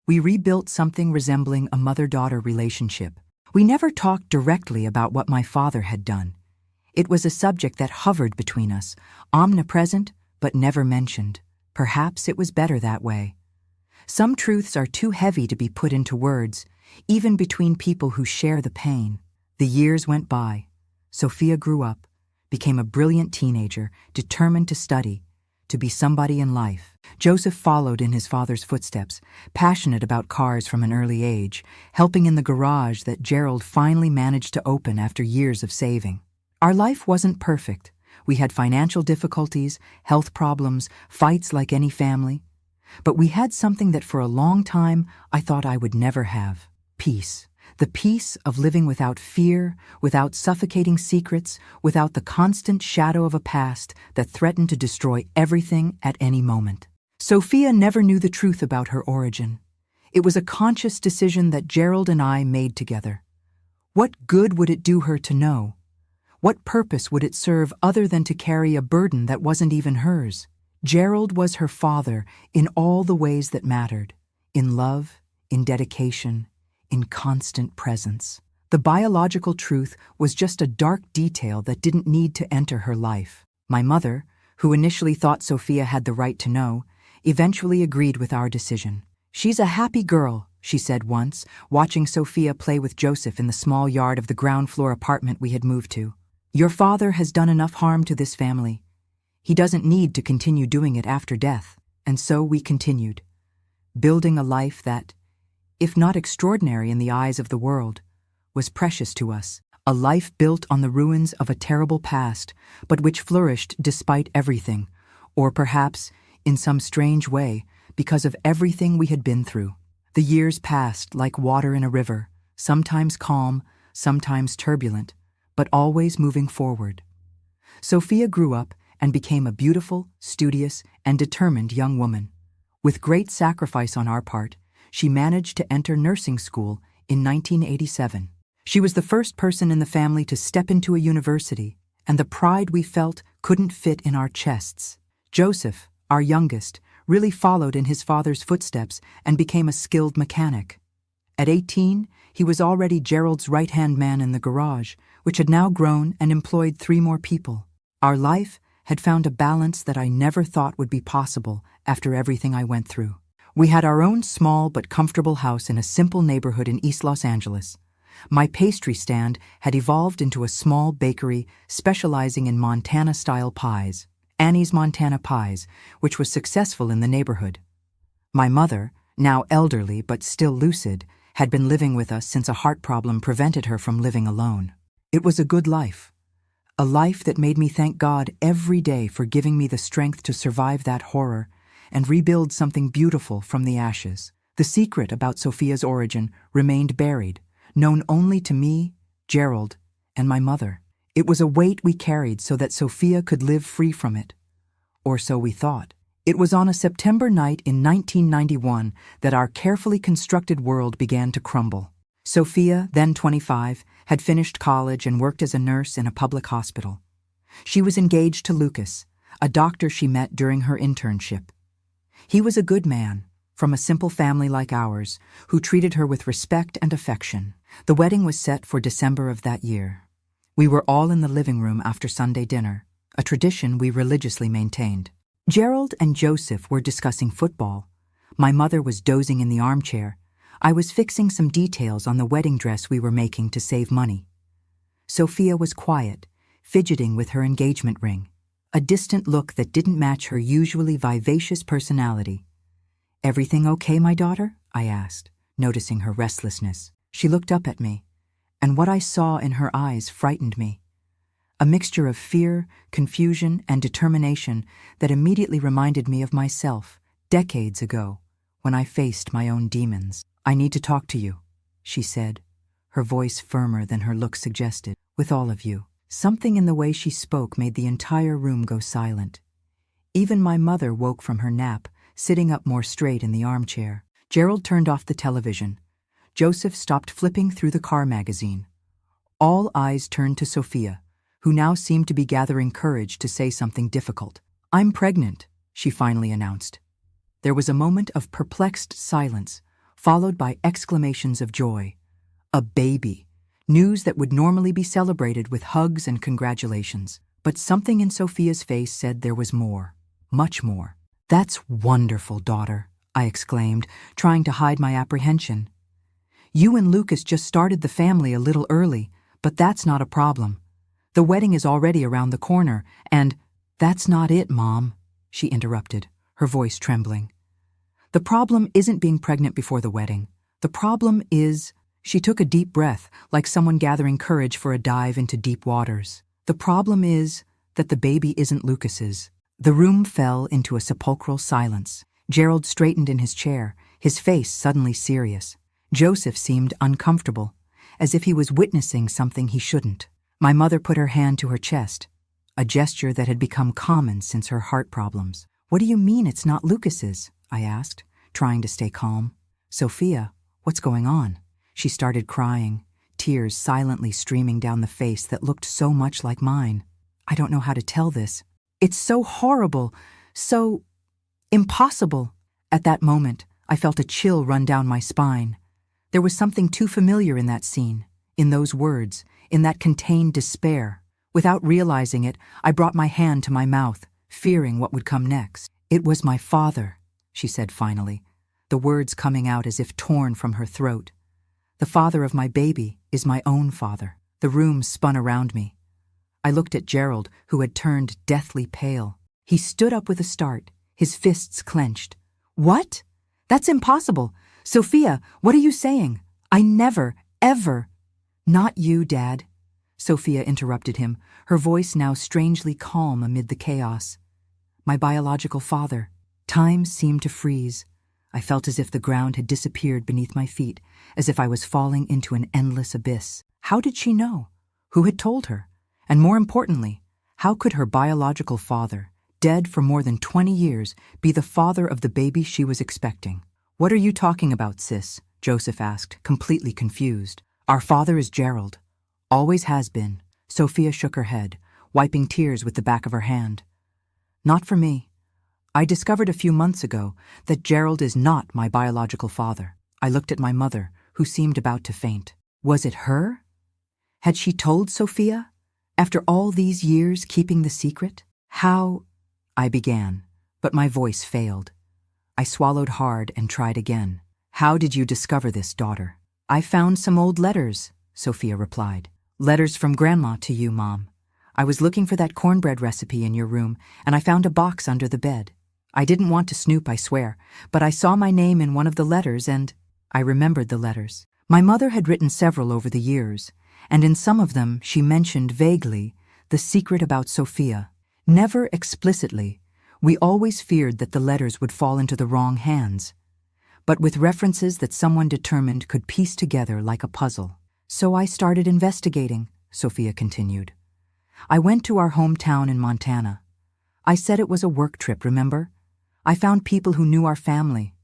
We rebuilt something resembling a mother-daughter relationship. We never talked directly about what my father had done. It was a subject that hovered between us, omnipresent but never mentioned. Perhaps it was better that way. Some truths are too heavy to be put into words, even between people who share the pain. The years went by. Sophia grew up, became a brilliant teenager, determined to study, to be somebody in life. Joseph followed in his father's footsteps, passionate about cars from an early age, helping in the garage that Gerald finally managed to open after years of saving. Our life wasn't perfect. We had financial difficulties, health problems, fights like any family. But we had something that for a long time I thought I would never have: peace. The peace of living without fear, without suffocating secrets, without the constant shadow of a past that threatened to destroy everything at any moment. Sophia never knew the truth about her origin. It was a conscious decision that Gerald and I made together. What good would it do her to know? What purpose would it serve other than to carry a burden that wasn't even hers? Gerald was her father in all the ways that mattered: in love, in dedication, in constant presence. The biological truth was just a dark detail that didn't need to enter her life. My mother, who initially thought Sophia had the right to know, eventually agreed with our decision. "She's a happy girl," she said once, watching Sophia play with Joseph in the small yard of the ground-floor apartment we had moved to. "Your father has done enough harm to this family. He doesn't need to continue doing it after death." And so we continued, building a life that, if not extraordinary in the eyes of the world, was precious to us. A life built on the ruins of a terrible past, but which flourished despite everything, or perhaps, in some strange way, because of everything we had been through. The years passed like water in a river, sometimes calm, sometimes turbulent, but always moving forward. Sophia grew up and became a beautiful, studious, and determined young woman. With great sacrifice on our part, she managed to enter nursing school in 1987. She was the first person in the family to step into a university, and the pride we felt couldn't fit in our chests. Joseph, our youngest, really followed in his father's footsteps and became a skilled mechanic. At 18, he was already Gerald's right-hand man in the garage, which had now grown and employed 3 more people. Our life had found a balance that I never thought would be possible after everything I went through. We had our own small but comfortable house in a simple neighborhood in East Los Angeles. My pastry stand had evolved into a small bakery specializing in Montana-style pies, Annie's Montana Pies, which was successful in the neighborhood. My mother, now elderly but still lucid, had been living with us since a heart problem prevented her from living alone. It was a good life. A life that made me thank God every day for giving me the strength to survive that horror and rebuild something beautiful from the ashes. The secret about Sophia's origin remained buried, known only to me, Gerald, and my mother. It was a weight we carried so that Sophia could live free from it. Or so we thought. It was on a September night in 1991 that our carefully constructed world began to crumble. Sophia, then 25, had finished college and worked as a nurse in a public hospital. She was engaged to Lucas, a doctor she met during her internship. He was a good man, from a simple family like ours, who treated her with respect and affection. The wedding was set for December of that year. We were all in the living room after Sunday dinner, a tradition we religiously maintained. Gerald and Joseph were discussing football. My mother was dozing in the armchair. I was fixing some details on the wedding dress we were making to save money. Sophia was quiet, fidgeting with her engagement ring, a distant look that didn't match her usually vivacious personality. "Everything okay, my daughter?" I asked, noticing her restlessness. She looked up at me, and what I saw in her eyes frightened me. A mixture of fear, confusion, and determination that immediately reminded me of myself, decades ago, when I faced my own demons. "I need to talk to you," she said, her voice firmer than her look suggested. "With all of you." Something in the way she spoke made the entire room go silent. Even my mother woke from her nap, sitting up more straight in the armchair. Gerald turned off the television. Joseph stopped flipping through the car magazine. All eyes turned to Sophia, who now seemed to be gathering courage to say something difficult. "I'm pregnant," she finally announced. There was a moment of perplexed silence, followed by exclamations of joy. A baby. News that would normally be celebrated with hugs and congratulations. But something in Sophia's face said there was more. Much more. "That's wonderful, daughter," I exclaimed, trying to hide my apprehension. "You and Lucas just started the family a little early, but that's not a problem. The wedding is already around the corner, and— That's not it, Mom, she interrupted, her voice trembling. The problem isn't being pregnant before the wedding. The problem is— She took a deep breath, like someone gathering courage for a dive into deep waters. The problem is that the baby isn't Lucas's. The room fell into a sepulchral silence. Gerald straightened in his chair, his face suddenly serious. Joseph seemed uncomfortable, as if he was witnessing something he shouldn't. My mother put her hand to her chest, a gesture that had become common since her heart problems. What do you mean it's not Lucas's? I asked, trying to stay calm. Sophia, what's going on? She started crying, tears silently streaming down the face that looked so much like mine. I don't know how to tell this. It's so horrible, so impossible. At that moment, I felt a chill run down my spine. There was something too familiar in that scene, in those words, in that contained despair. Without realizing it, I brought my hand to my mouth, fearing what would come next. It was my father, she said finally, the words coming out as if torn from her throat. The father of my baby is my own father. The room spun around me. I looked at Gerald, who had turned deathly pale. He stood up with a start, his fists clenched. What? That's impossible. Sophia, what are you saying? I never, ever— Not you, Dad. Sophia interrupted him, her voice now strangely calm amid the chaos. My biological father. Time seemed to freeze. I felt as if the ground had disappeared beneath my feet, as if I was falling into an endless abyss. How did she know? Who had told her? And more importantly, how could her biological father, dead for more than 20 years, be the father of the baby she was expecting? What are you talking about, sis? Joseph asked, completely confused. Our father is Gerald. Always has been. Sophia shook her head, wiping tears with the back of her hand. Not for me. I discovered a few months ago that Gerald is not my biological father. I looked at my mother, who seemed about to faint. Was it her? Had she told Sophia? After all these years keeping the secret? How— I began, but my voice failed. I swallowed hard and tried again. How did you discover this, daughter? I found some old letters, Sophia replied. Letters from Grandma to you, Mom. I was looking for that cornbread recipe in your room, and I found a box under the bed. I didn't want to snoop, I swear, but I saw my name in one of the letters and— I remembered the letters. My mother had written several over the years, and in some of them she mentioned vaguely the secret about Sophia. Never explicitly. We always feared that the letters would fall into the wrong hands, but with references that someone determined could piece together like a puzzle. So I started investigating, Sophia continued. I went to our hometown in Montana. I said it was a work trip, remember? I found people who knew our family.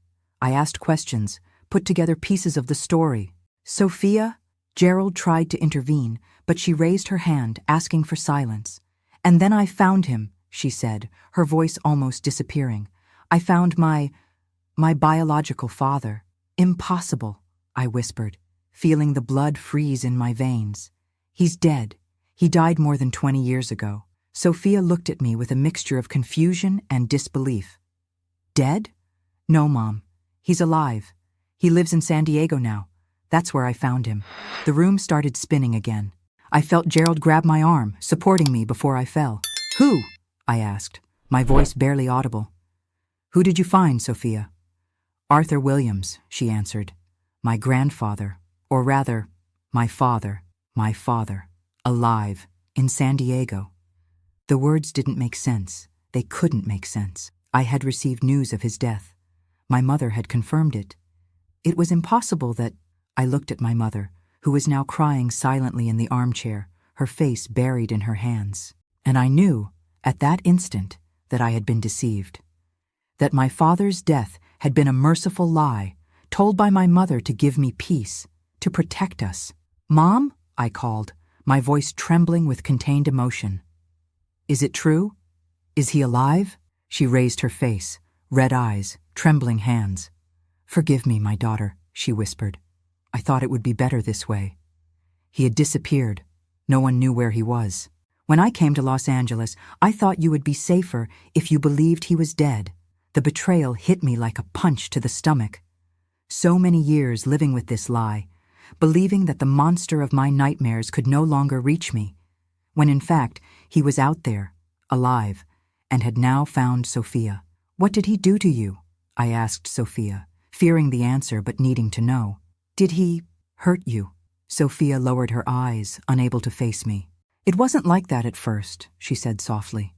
I asked questions, put together pieces of the story. Sophia— Gerald tried to intervene, but she raised her hand, asking for silence. And then I found him, she said, her voice almost disappearing. I found my biological father. Impossible, I whispered, feeling the blood freeze in my veins. He's dead. He died more than 20 years ago. Sophia looked at me with a mixture of confusion and disbelief. Dead? No, Mom. He's alive. He lives in San Diego now. That's where I found him. The room started spinning again. I felt Gerald grab my arm, supporting me before I fell. Who? I asked, my voice barely audible. Who did you find, Sophia? Arthur Williams, she answered. My grandfather, or rather, my father, alive, in San Diego. The words didn't make sense. They couldn't make sense. I had received news of his death. My mother had confirmed it. It was impossible that— I looked at my mother, who was now crying silently in the armchair, her face buried in her hands. And I knew, at that instant, that I had been deceived. That my father's death had been a merciful lie, told by my mother to give me peace, to protect us. Mom? I called, my voice trembling with contained emotion. Is it true? Is he alive? She raised her face, red eyes, trembling hands. Forgive me, my daughter, she whispered. I thought it would be better this way. He had disappeared. No one knew where he was. When I came to Los Angeles, I thought you would be safer if you believed he was dead. The betrayal hit me like a punch to the stomach. So many years living with this lie, believing that the monster of my nightmares could no longer reach me. when in fact he was out there, alive, and had now found Sophia. What did he do to you? I asked Sophia, fearing the answer but needing to know. Did he hurt you? Sophia lowered her eyes, unable to face me. It wasn't like that at first, she said softly.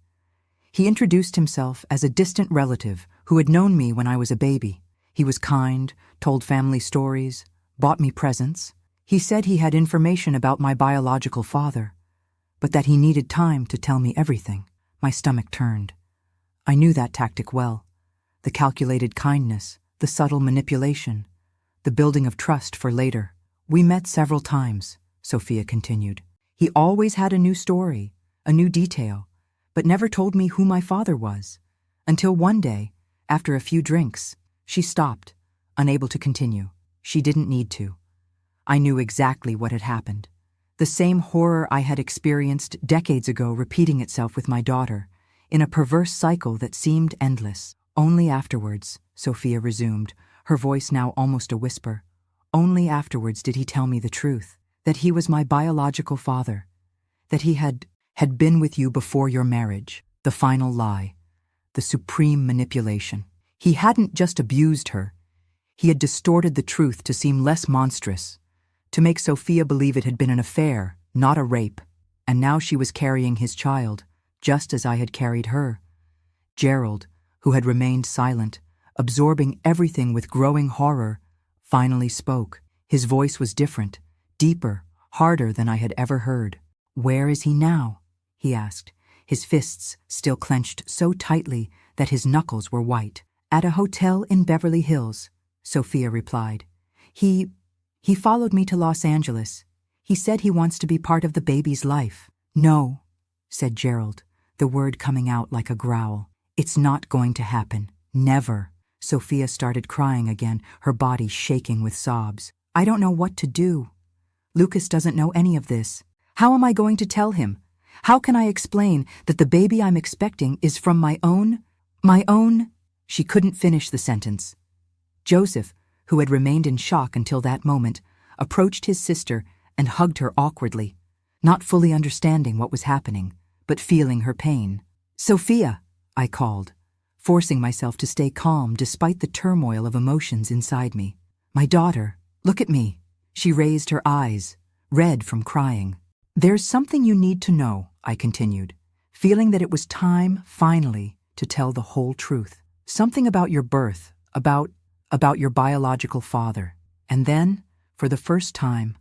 He introduced himself as a distant relative who had known me when I was a baby. He was kind, told family stories, bought me presents. He said he had information about my biological father, but that he needed time to tell me everything. My stomach turned. I knew that tactic well. The calculated kindness, the subtle manipulation, the building of trust for later. We met several times, Sophia continued. He always had a new story, a new detail, but never told me who my father was. Until one day, after a few drinks, she stopped, unable to continue. She didn't need to. I knew exactly what had happened. The same horror I had experienced decades ago repeating itself with my daughter, in a perverse cycle that seemed endless. Only afterwards, Sophia resumed, her voice now almost a whisper, only afterwards did he tell me the truth, that he was my biological father, that he had been with you before your marriage. The final lie, the supreme manipulation. He hadn't just abused her, he had distorted the truth to seem less monstrous, to make Sophia believe it had been an affair, not a rape, and now she was carrying his child, just as I had carried her. Gerald, who had remained silent, absorbing everything with growing horror, finally spoke. His voice was different, deeper, harder than I had ever heard. "Where is he now?" he asked, his fists still clenched so tightly that his knuckles were white. "At a hotel in Beverly Hills," Sophia replied. He followed me to Los Angeles. He said he wants to be part of the baby's life." "No," said Gerald, the word coming out like a growl. "It's not going to happen. Never." Sophia started crying again, her body shaking with sobs. "I don't know what to do. Lucas doesn't know any of this. How am I going to tell him? How can I explain that the baby I'm expecting is from my own? She couldn't finish the sentence. Joseph, who had remained in shock until that moment, approached his sister and hugged her awkwardly, not fully understanding what was happening, but feeling her pain. "Sophia," I called, forcing myself to stay calm despite the turmoil of emotions inside me. "My daughter, look at me." She raised her eyes, red from crying. "There's something you need to know," I continued, feeling that it was time, finally, to tell the whole truth. "Something about your birth, about your biological father." And then, for the first time,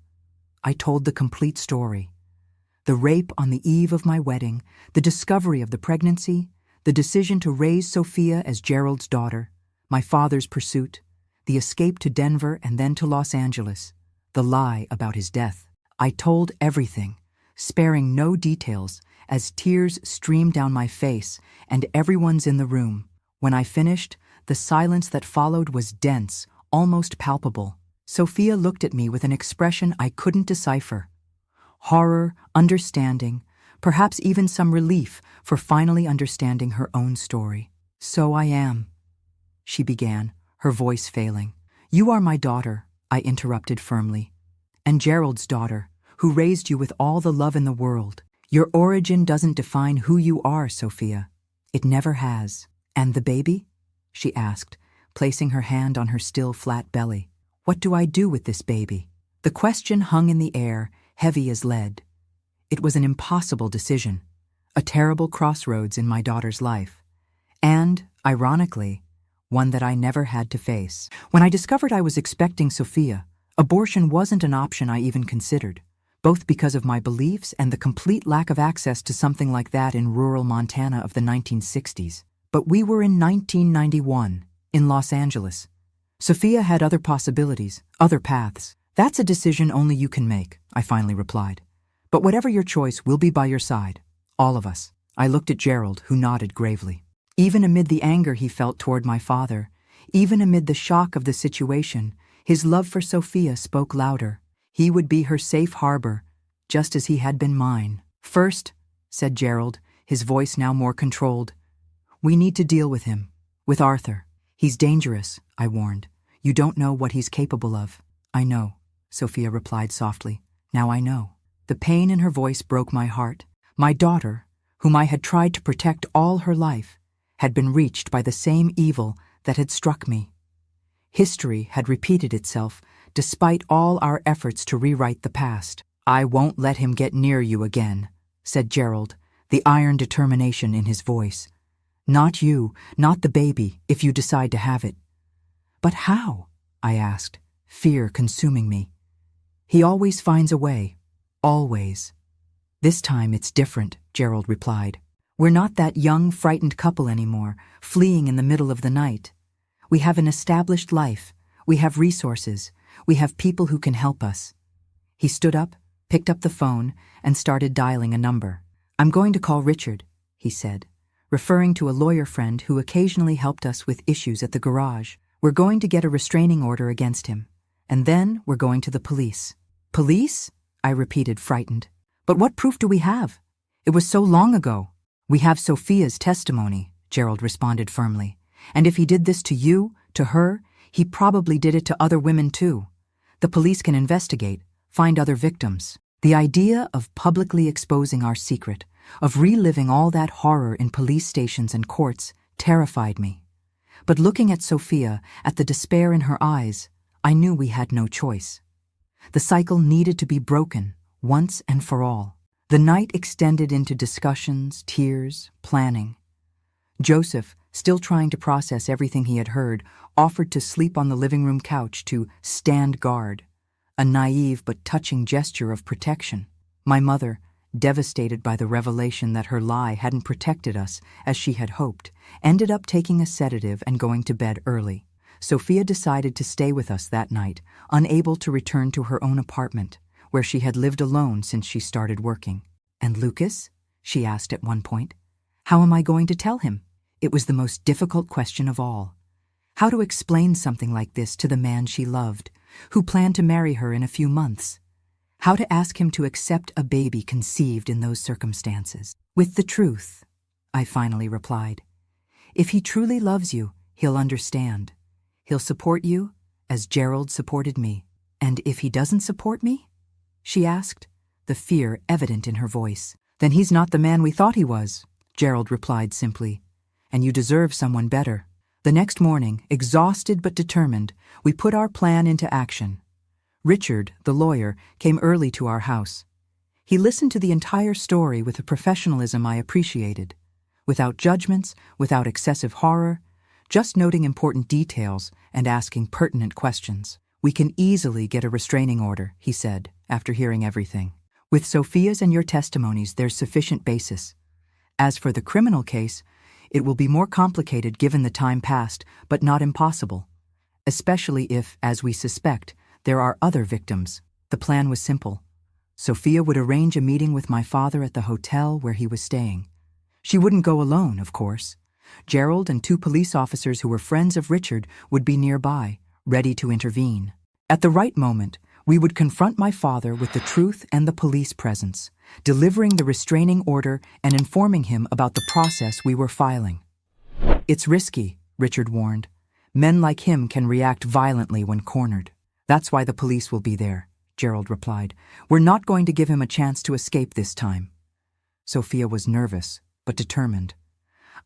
I told the complete story. The rape on the eve of my wedding, the discovery of the pregnancy, the decision to raise Sophia as Gerald's daughter, my father's pursuit, the escape to Denver and then to Los Angeles, the lie about his death. I told everything, sparing no details, as tears streamed down my face and everyone's in the room. When I finished, the silence that followed was dense, almost palpable. Sophia looked at me with an expression I couldn't decipher. Horror, understanding, perhaps even some relief for finally understanding her own story. "So I am," she began, her voice failing. "You are my daughter," I interrupted firmly, "and Gerald's daughter, who raised you with all the love in the world. Your origin doesn't define who you are, Sophia. It never has." "And the baby?" she asked, placing her hand on her still flat belly. "What do I do with this baby?" The question hung in the air, heavy as lead. It was an impossible decision, a terrible crossroads in my daughter's life, and, ironically, one that I never had to face. When I discovered I was expecting Sophia, abortion wasn't an option I even considered, both because of my beliefs and the complete lack of access to something like that in rural Montana of the 1960s. But we were in 1991, in Los Angeles. Sophia had other possibilities, other paths. "That's a decision only you can make," I finally replied. "But whatever your choice, we'll be by your side. All of us." I looked at Gerald, who nodded gravely. Even amid the anger he felt toward my father, even amid the shock of the situation, his love for Sophia spoke louder. He would be her safe harbor, just as he had been mine. "First," said Gerald, his voice now more controlled, "we need to deal with him, with Arthur. He's dangerous," I warned. "You don't know what he's capable of." "I know," Sophia replied softly. "Now I know." The pain in her voice broke my heart. My daughter, whom I had tried to protect all her life, had been reached by the same evil that had struck me. History had repeated itself despite all our efforts to rewrite the past. "I won't let him get near you again," said Gerald, the iron determination in his voice. "Not you, not the baby, if you decide to have it." "But how?" I asked, fear consuming me. "He always finds a way. Always." "This time it's different," Gerald replied. "We're not that young, frightened couple anymore, fleeing in the middle of the night. We have an established life. We have resources. We have people who can help us." He stood up, picked up the phone, and started dialing a number. "I'm going to call Richard," he said, referring to a lawyer friend who occasionally helped us with issues at the garage. "We're going to get a restraining order against him, and then we're going to the police." "Police?" I repeated, frightened. "But what proof do we have? It was so long ago." "We have Sophia's testimony," Gerald responded firmly. "And if he did this to you, to her, he probably did it to other women too. The police can investigate, find other victims." The idea of publicly exposing our secret, of reliving all that horror in police stations and courts, terrified me. But looking at Sophia, at the despair in her eyes, I knew we had no choice. The cycle needed to be broken, once and for all. The night extended into discussions, tears, planning. Joseph, still trying to process everything he had heard, offered to sleep on the living room couch to stand guard, a naive but touching gesture of protection. My mother, devastated by the revelation that her lie hadn't protected us as she had hoped, ended up taking a sedative and going to bed early. Sophia decided to stay with us that night, unable to return to her own apartment, where she had lived alone since she started working. "And Lucas?" she asked at one point. "How am I going to tell him?" It was the most difficult question of all. How to explain something like this to the man she loved, who planned to marry her in a few months? How to ask him to accept a baby conceived in those circumstances? "With the truth," I finally replied. "If he truly loves you, he'll understand. He'll support you, as Gerald supported me." "And if he doesn't support me?" she asked, the fear evident in her voice. "Then he's not the man we thought he was," Gerald replied simply. "And you deserve someone better." The next morning, exhausted but determined, we put our plan into action. Richard, the lawyer, came early to our house. He listened to the entire story with a professionalism I appreciated, without judgments, without excessive horror, just noting important details and asking pertinent questions. "We can easily get a restraining order," he said, after hearing everything. "With Sophia's and your testimonies, there's sufficient basis. As for the criminal case, it will be more complicated given the time passed, but not impossible, especially if, as we suspect, there are other victims." The plan was simple. Sophia would arrange a meeting with my father at the hotel where he was staying. She wouldn't go alone, of course. Gerald and 2 police officers who were friends of Richard would be nearby, ready to intervene. At the right moment, we would confront my father with the truth and the police presence, delivering the restraining order and informing him about the process we were filing. "It's risky," Richard warned. "Men like him can react violently when cornered." "That's why the police will be there," Gerald replied. "We're not going to give him a chance to escape this time." Sophia was nervous, but determined.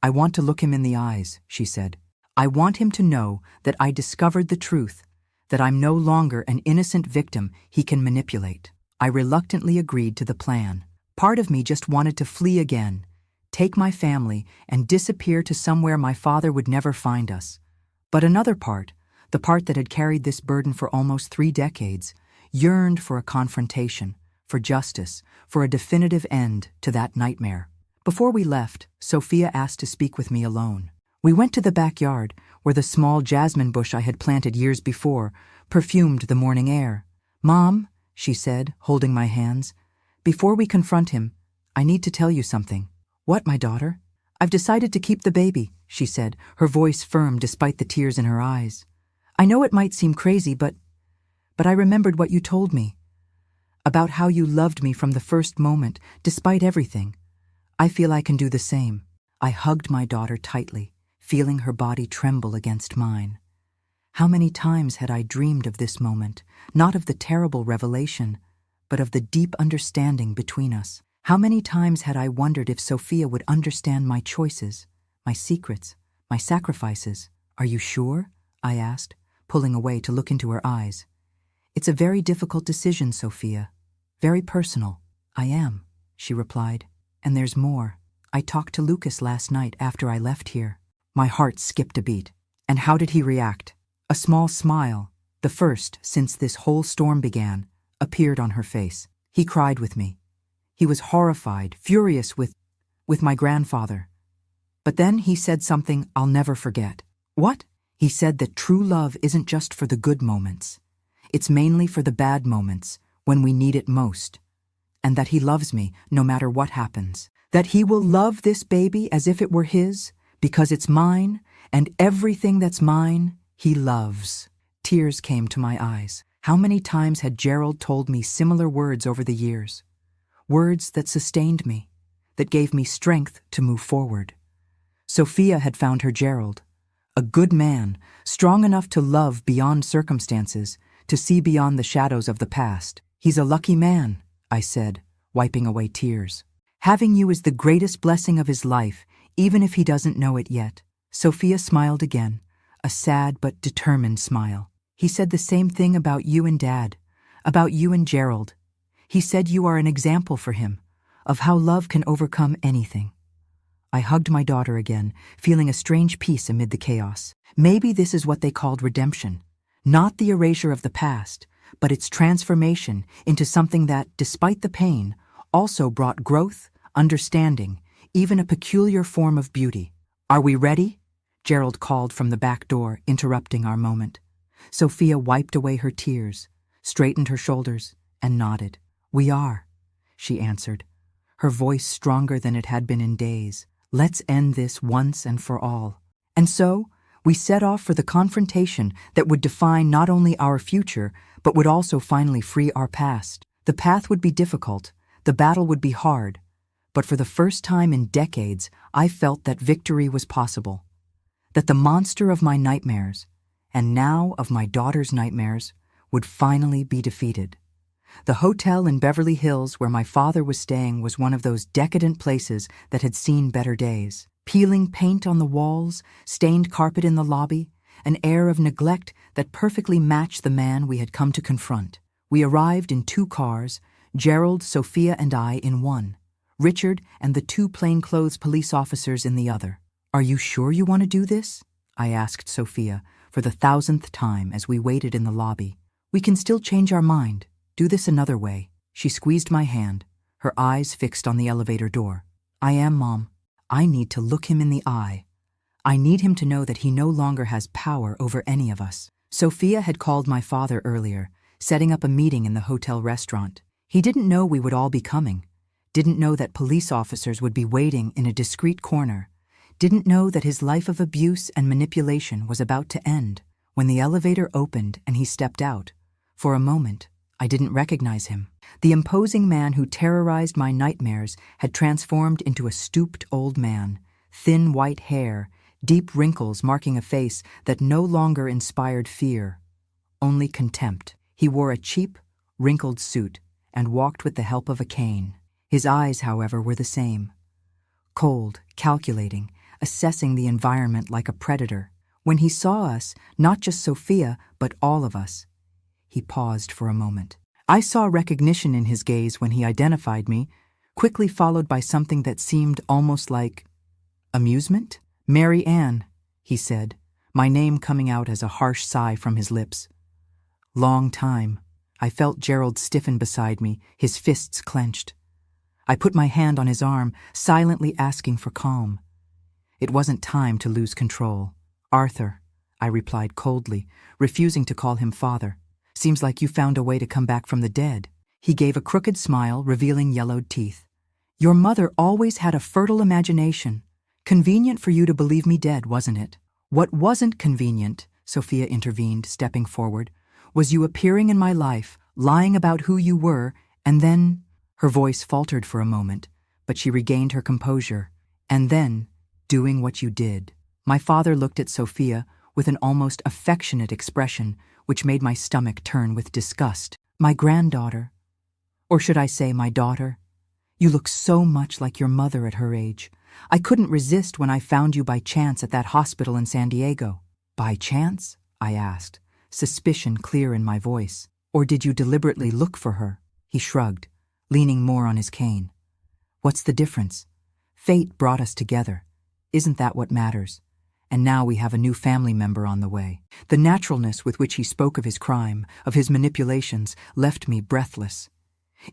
"I want to look him in the eyes," she said. "I want him to know that I discovered the truth, that I'm no longer an innocent victim he can manipulate." I reluctantly agreed to the plan. Part of me just wanted to flee again, take my family, and disappear to somewhere my father would never find us. But another part, the part that had carried this burden for almost 3 decades, yearned for a confrontation, for justice, for a definitive end to that nightmare. Before we left, Sophia asked to speak with me alone. We went to the backyard, where the small jasmine bush I had planted years before perfumed the morning air. "Mom," she said, holding my hands, "before we confront him, I need to tell you something." "What, my daughter?" "I've decided to keep the baby," she said, her voice firm despite the tears in her eyes. "I know it might seem crazy, but I remembered what you told me, about how you loved me from the first moment, despite everything. I feel I can do the same." I hugged my daughter tightly, feeling her body tremble against mine. How many times had I dreamed of this moment, not of the terrible revelation, but of the deep understanding between us? How many times had I wondered if Sophia would understand my choices, my secrets, my sacrifices? Are you sure? I asked, pulling away to look into her eyes. It's a very difficult decision, Sophia. Very personal. I am, she replied. And there's more. I talked to Lucas last night after I left here. My heart skipped a beat. And how did he react? A small smile, the first since this whole storm began, appeared on her face. He cried with me. He was horrified, furious with my grandfather. But then he said something I'll never forget. What? He said that true love isn't just for the good moments. It's mainly for the bad moments, when we need it most. And that he loves me no matter what happens. That he will love this baby as if it were his, because it's mine, and everything that's mine, he loves. Tears came to my eyes. How many times had Gerald told me similar words over the years? Words that sustained me, that gave me strength to move forward. Sophia had found her Gerald, a good man, strong enough to love beyond circumstances, to see beyond the shadows of the past. He's a lucky man, I said, wiping away tears. Having you is the greatest blessing of his life, even if he doesn't know it yet. Sophia smiled again, a sad but determined smile. He said the same thing about you and Dad, about you and Gerald. He said you are an example for him, of how love can overcome anything. I hugged my daughter again, feeling a strange peace amid the chaos. Maybe this is what they called redemption. Not the erasure of the past, but its transformation into something that, despite the pain, also brought growth, understanding, even a peculiar form of beauty. Are we ready? Gerald called from the back door, interrupting our moment. Sophia wiped away her tears, straightened her shoulders, and nodded. We are, she answered, her voice stronger than it had been in days. Let's end this once and for all. And so, we set off for the confrontation that would define not only our future, but would also finally free our past. The path would be difficult, the battle would be hard, but for the first time in decades, I felt that victory was possible. That the monster of my nightmares, and now of my daughter's nightmares, would finally be defeated. The hotel in Beverly Hills where my father was staying was one of those decadent places that had seen better days. Peeling paint on the walls, stained carpet in the lobby, an air of neglect that perfectly matched the man we had come to confront. We arrived in 2 cars, Gerald, Sophia, and I in one, Richard and the 2 plainclothes police officers in the other. Are you sure you want to do this? I asked Sophia for the 1,000th time as we waited in the lobby. We can still change our mind. Do this another way. She squeezed my hand, her eyes fixed on the elevator door. I am, Mom. I need to look him in the eye. I need him to know that he no longer has power over any of us. Sophia had called my father earlier, setting up a meeting in the hotel restaurant. He didn't know we would all be coming, didn't know that police officers would be waiting in a discreet corner, didn't know that his life of abuse and manipulation was about to end. When the elevator opened and he stepped out, for a moment, I didn't recognize him. The imposing man who terrorized my nightmares had transformed into a stooped old man, thin white hair, deep wrinkles marking a face that no longer inspired fear, only contempt. He wore a cheap, wrinkled suit and walked with the help of a cane. His eyes, however, were the same. Cold, calculating, assessing the environment like a predator. When he saw us, not just Sophia, but all of us, he paused for a moment. I saw recognition in his gaze when he identified me, quickly followed by something that seemed almost like amusement. Mary Ann, he said, my name coming out as a harsh sigh from his lips. Long time. I felt Gerald stiffen beside me, his fists clenched. I put my hand on his arm, silently asking for calm. It wasn't time to lose control. Arthur, I replied coldly, refusing to call him father. Seems like you found a way to come back from the dead. He gave a crooked smile, revealing yellowed teeth. Your mother always had a fertile imagination. Convenient for you to believe me dead, wasn't it? What wasn't convenient, Sophia intervened, stepping forward, was you appearing in my life, lying about who you were, and then... Her voice faltered for a moment, but she regained her composure. And then, doing what you did. My father looked at Sophia with an almost affectionate expression, which made my stomach turn with disgust. My granddaughter. Or should I say my daughter? You look so much like your mother at her age. I couldn't resist when I found you by chance at that hospital in San Diego." "By chance?" I asked, suspicion clear in my voice. "Or did you deliberately look for her?" He shrugged, leaning more on his cane. "What's the difference? Fate brought us together. Isn't that what matters? And now we have a new family member on the way." The naturalness with which he spoke of his crime, of his manipulations, left me breathless.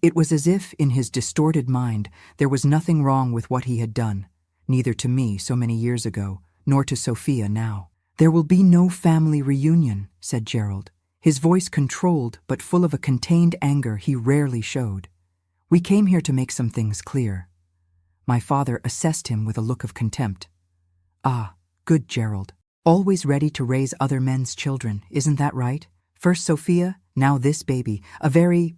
It was as if, in his distorted mind, there was nothing wrong with what he had done, neither to me so many years ago, nor to Sophia now. "There will be no family reunion," said Gerald, his voice controlled but full of a contained anger he rarely showed. "We came here to make some things clear." My father assessed him with a look of contempt. "Ah, good Gerald. Always ready to raise other men's children, isn't that right? First Sophia, now this baby, a very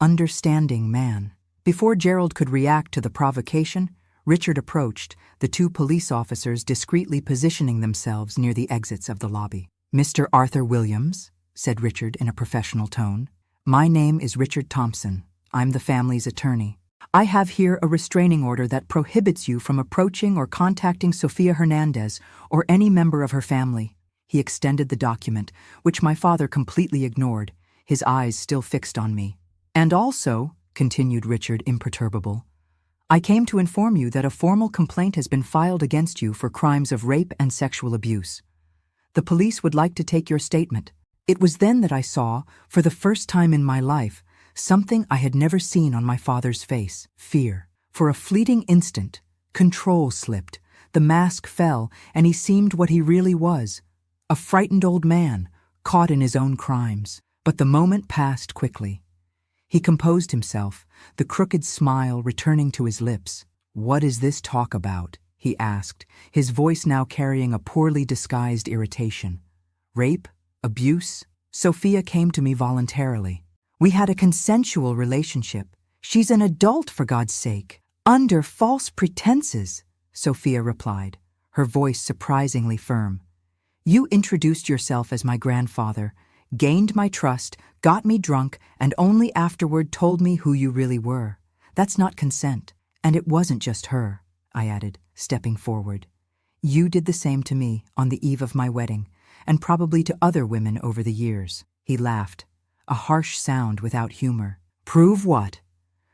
understanding man." Before Gerald could react to the provocation, Richard approached, the two police officers discreetly positioning themselves near the exits of the lobby. "Mr. Arthur Williams," said Richard in a professional tone. "My name is Richard Thompson. I'm the family's attorney. I have here a restraining order that prohibits you from approaching or contacting Sofia Hernandez or any member of her family." He extended the document, which my father completely ignored, his eyes still fixed on me. "And also," continued Richard, imperturbable, "I came to inform you that a formal complaint has been filed against you for crimes of rape and sexual abuse. The police would like to take your statement." It was then that I saw, for the first time in my life, something I had never seen on my father's face: fear. For a fleeting instant, control slipped, the mask fell, and he seemed what he really was, a frightened old man, caught in his own crimes. But the moment passed quickly. He composed himself, the crooked smile returning to his lips. "What is this talk about?" he asked, his voice now carrying a poorly disguised irritation. "Rape? Abuse? Sophia came to me voluntarily. We had a consensual relationship. She's an adult, for God's sake." "Under false pretenses," Sophia replied, her voice surprisingly firm. "You introduced yourself as my grandfather, gained my trust, got me drunk, and only afterward told me who you really were. That's not consent. And it wasn't just her," I added, stepping forward. "You did the same to me on the eve of my wedding, and probably to other women over the years." He laughed, a harsh sound without humor. "Prove what?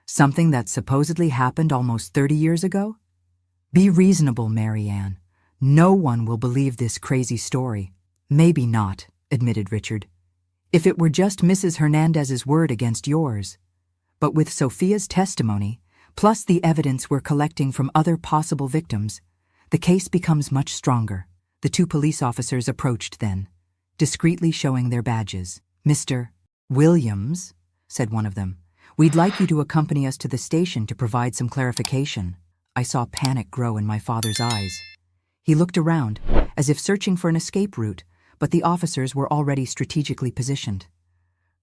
Something that supposedly happened almost 30 years ago? Be reasonable, Mary Ann. No one will believe this crazy story." "Maybe not," admitted Richard. "If it were just Mrs. Hernandez's word against yours. But with Sophia's testimony, plus the evidence we're collecting from other possible victims, the case becomes much stronger." The two police officers approached then, discreetly showing their badges. "Mr. Williams," said one of them, "we'd like you to accompany us to the station to provide some clarification." I saw panic grow in my father's eyes. He looked around, as if searching for an escape route, but the officers were already strategically positioned.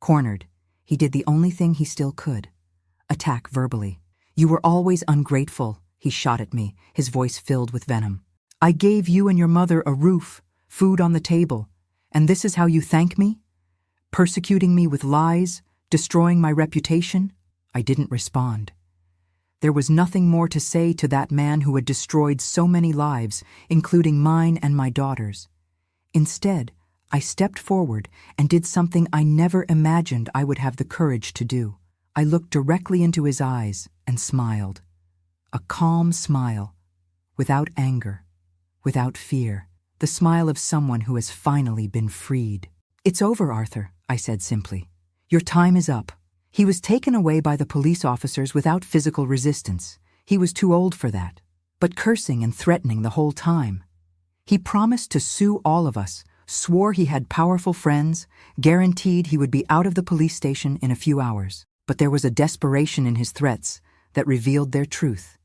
Cornered, he did the only thing he still could: attack verbally. "You were always ungrateful," he shot at me, his voice filled with venom. "I gave you and your mother a roof, food on the table, and this is how you thank me? Persecuting me with lies, destroying my reputation?" I didn't respond. There was nothing more to say to that man who had destroyed so many lives, including mine and my daughter's. Instead, I stepped forward and did something I never imagined I would have the courage to do. I looked directly into his eyes and smiled. A calm smile, without anger, without fear, the smile of someone who has finally been freed. "It's over, Arthur," I said simply. "Your time is up." He was taken away by the police officers without physical resistance. He was too old for that, but cursing and threatening the whole time. He promised to sue all of us, swore he had powerful friends, guaranteed he would be out of the police station in a few hours. But there was a desperation in his threats that revealed their truth.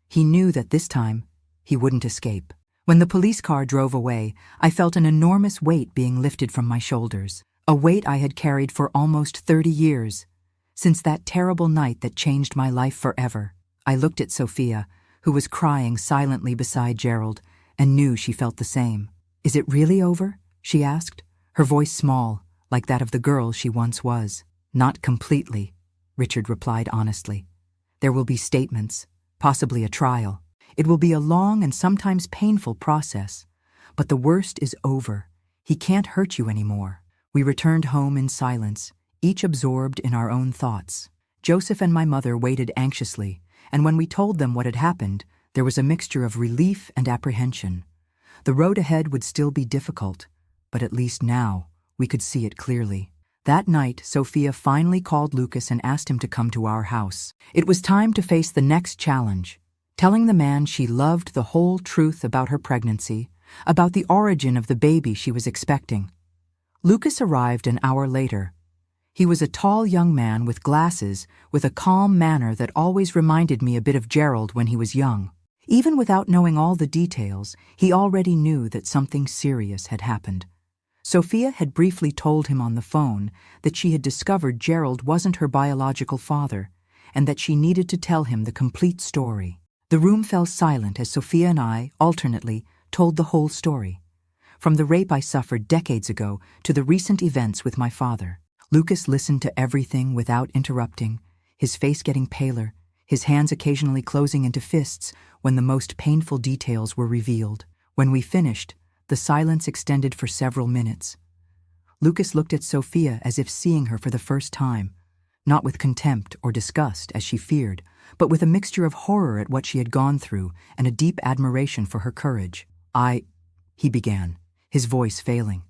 He knew that this time he wouldn't escape. When the police car drove away, I felt an enormous weight being lifted from my shoulders, a weight I had carried for almost 30 years, since that terrible night that changed my life forever. I looked at Sophia, who was crying silently beside Gerald, and knew she felt the same. "Is it really over?" she asked, her voice small, like that of the girl she once was. "Not completely," Richard replied honestly. There will be statements, possibly a trial. It will be a long and sometimes painful process. But the worst is over. He can't hurt you anymore. We returned home in silence, each absorbed in our own thoughts. Joseph and my mother waited anxiously, and when we told them what had happened, there was a mixture of relief and apprehension. The road ahead would still be difficult, but at least now we could see it clearly. That night, Sophia finally called Lucas and asked him to come to our house. It was time to face the next challenge, telling the man she loved the whole truth about her pregnancy, about the origin of the baby she was expecting. Lucas arrived an hour later. He was a tall young man with glasses, with a calm manner that always reminded me a bit of Gerald when he was young. Even without knowing all the details, he already knew that something serious had happened. Sophia had briefly told him on the phone that she had discovered Gerald wasn't her biological father, and that she needed to tell him the complete story. The room fell silent as Sophia and I, alternately, told the whole story. From the rape I suffered decades ago to the recent events with my father. Lucas listened to everything without interrupting, his face getting paler, his hands occasionally closing into fists when the most painful details were revealed. When we finished, the silence extended for several minutes. Lucas looked at Sophia as if seeing her for the first time, not with contempt or disgust as she feared, but with a mixture of horror at what she had gone through and a deep admiration for her courage. He began, his voice failing.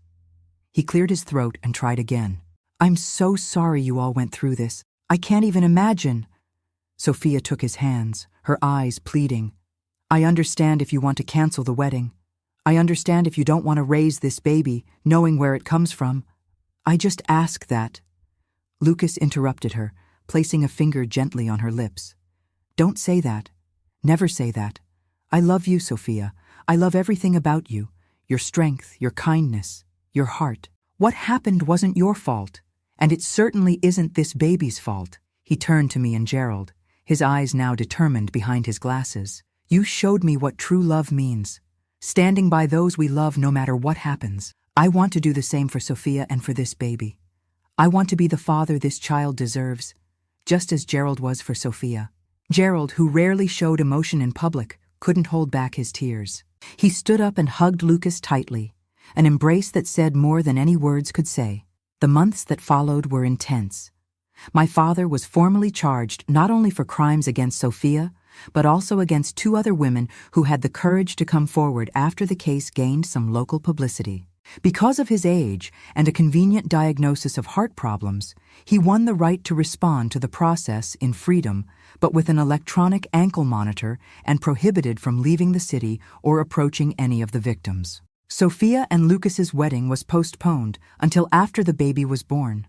He cleared his throat and tried again. "I'm so sorry you all went through this. I can't even imagine." Sophia took his hands, her eyes pleading. "I understand if you want to cancel the wedding. I understand if you don't want to raise this baby, knowing where it comes from. I just ask that." Lucas interrupted her, placing a finger gently on her lips. "Don't say that. Never say that. I love you, Sophia. I love everything about you. Your strength, your kindness, your heart. What happened wasn't your fault, and it certainly isn't this baby's fault." He turned to me and Gerald, his eyes now determined behind his glasses. "You showed me what true love means. Standing by those we love no matter what happens. I want to do the same for Sophia and for this baby. I want to be the father this child deserves, just as Gerald was for Sophia." Gerald, who rarely showed emotion in public, couldn't hold back his tears. He stood up and hugged Lucas tightly, an embrace that said more than any words could say. The months that followed were intense. My father was formally charged not only for crimes against Sophia, but also against 2 other women who had the courage to come forward after the case gained some local publicity. Because of his age and a convenient diagnosis of heart problems, he won the right to respond to the process in freedom, but with an electronic ankle monitor and prohibited from leaving the city or approaching any of the victims. Sophia and Lucas's wedding was postponed until after the baby was born.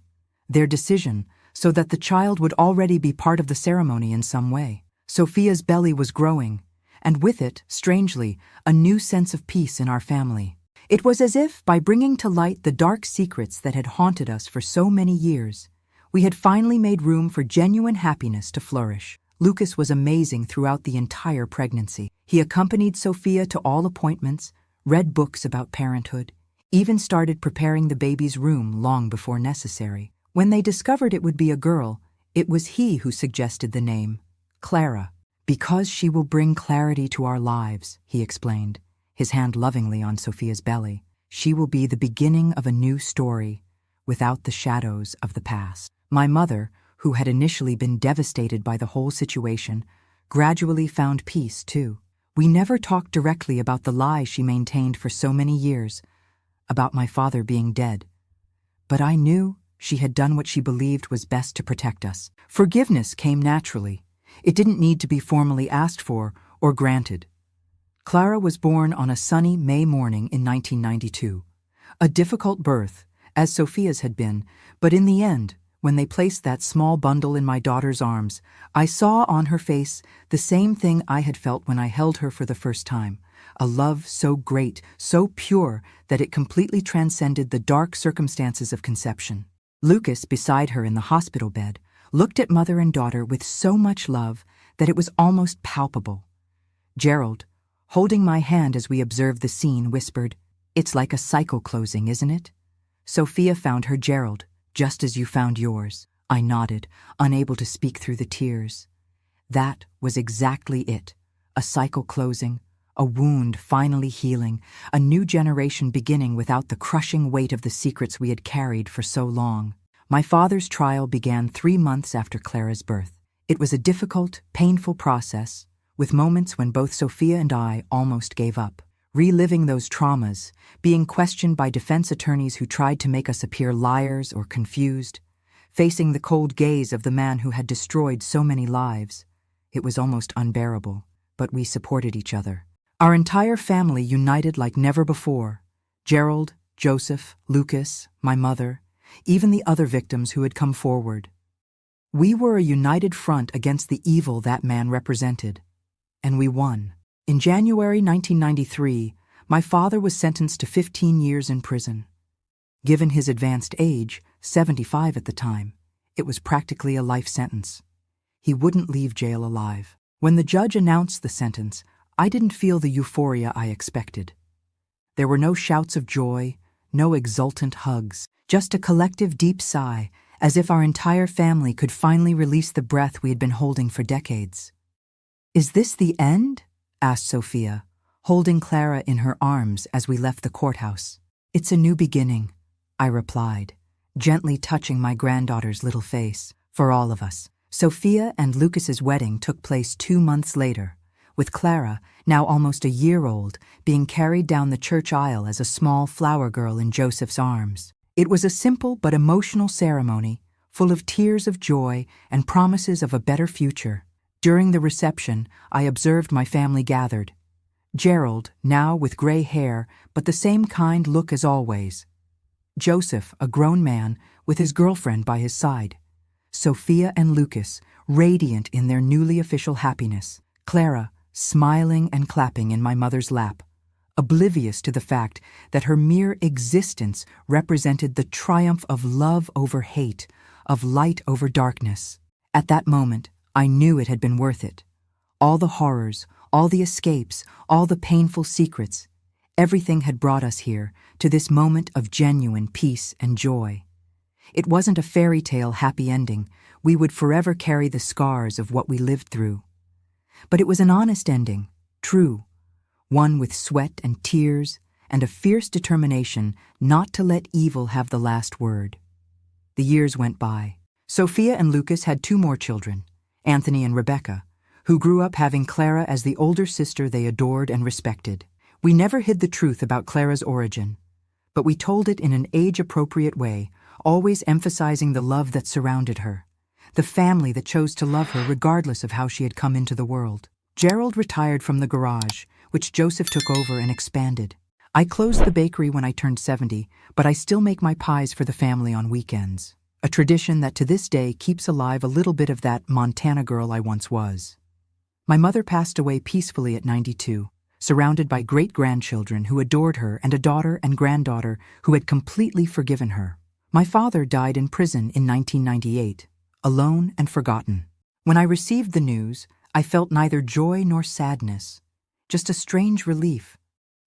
Their decision, so that the child would already be part of the ceremony in some way. Sophia's belly was growing, and with it, strangely, a new sense of peace in our family. It was as if, by bringing to light the dark secrets that had haunted us for so many years, we had finally made room for genuine happiness to flourish. Lucas was amazing throughout the entire pregnancy. He accompanied Sophia to all appointments, read books about parenthood, even started preparing the baby's room long before necessary. When they discovered it would be a girl, it was he who suggested the name, Clara. "Because she will bring clarity to our lives," he explained, his hand lovingly on Sophia's belly. "She will be the beginning of a new story, without the shadows of the past." My mother, who had initially been devastated by the whole situation, gradually found peace, too. We never talked directly about the lie she maintained for so many years, about my father being dead. But I knew she had done what she believed was best to protect us. Forgiveness came naturally. It didn't need to be formally asked for or granted. Clara was born on a sunny May morning in 1992. A difficult birth, as Sophia's had been, but in the end, when they placed that small bundle in my daughter's arms, I saw on her face the same thing I had felt when I held her for the first time, a love so great, so pure, that it completely transcended the dark circumstances of conception. Lucas, beside her in the hospital bed, looked at mother and daughter with so much love that it was almost palpable. Gerald, holding my hand as we observed the scene, whispered, "It's like a cycle closing, isn't it? Sophia found her Gerald, just as you found yours." I nodded, unable to speak through the tears. That was exactly it. A cycle closing, a wound finally healing, a new generation beginning without the crushing weight of the secrets we had carried for so long. My father's trial began 3 months after Clara's birth. It was a difficult, painful process, with moments when both Sophia and I almost gave up. Reliving those traumas, being questioned by defense attorneys who tried to make us appear liars or confused, facing the cold gaze of the man who had destroyed so many lives. It was almost unbearable, but we supported each other. Our entire family united like never before. Gerald, Joseph, Lucas, my mother, even the other victims who had come forward. We were a united front against the evil that man represented. And we won. In January 1993, my father was sentenced to 15 years in prison. Given his advanced age, 75 at the time, it was practically a life sentence. He wouldn't leave jail alive. When the judge announced the sentence, I didn't feel the euphoria I expected. There were no shouts of joy, no exultant hugs, just a collective deep sigh, as if our entire family could finally release the breath we had been holding for decades. "Is this the end?" asked Sophia, holding Clara in her arms as we left the courthouse. "It's a new beginning," I replied, gently touching my granddaughter's little face. For all of us, Sophia and Lucas's wedding took place 2 months later, with Clara, now almost a year old, being carried down the church aisle as a small flower girl in Joseph's arms. It was a simple but emotional ceremony, full of tears of joy and promises of a better future. During the reception, I observed my family gathered. Gerald, now with gray hair, but the same kind look as always. Joseph, a grown man, with his girlfriend by his side. Sophia and Lucas, radiant in their newly official happiness. Clara, smiling and clapping in my mother's lap, oblivious to the fact that her mere existence represented the triumph of love over hate, of light over darkness. At that moment, I knew it had been worth it. All the horrors, all the escapes, all the painful secrets, everything had brought us here, to this moment of genuine peace and joy. It wasn't a fairy tale happy ending. We would forever carry the scars of what we lived through. But it was an honest ending, true, one with sweat and tears and a fierce determination not to let evil have the last word. The years went by. Sophia and Lucas had 2 more children, Anthony and Rebecca, who grew up having Clara as the older sister they adored and respected. We never hid the truth about Clara's origin, but we told it in an age-appropriate way, always emphasizing the love that surrounded her, the family that chose to love her regardless of how she had come into the world. Gerald retired from the garage, which Joseph took over and expanded. I closed the bakery when I turned 70, but I still make my pies for the family on weekends, a tradition that to this day keeps alive a little bit of that Montana girl I once was. My mother passed away peacefully at 92, surrounded by great-grandchildren who adored her and a daughter and granddaughter who had completely forgiven her. My father died in prison in 1998, alone and forgotten. When I received the news, I felt neither joy nor sadness, just a strange relief,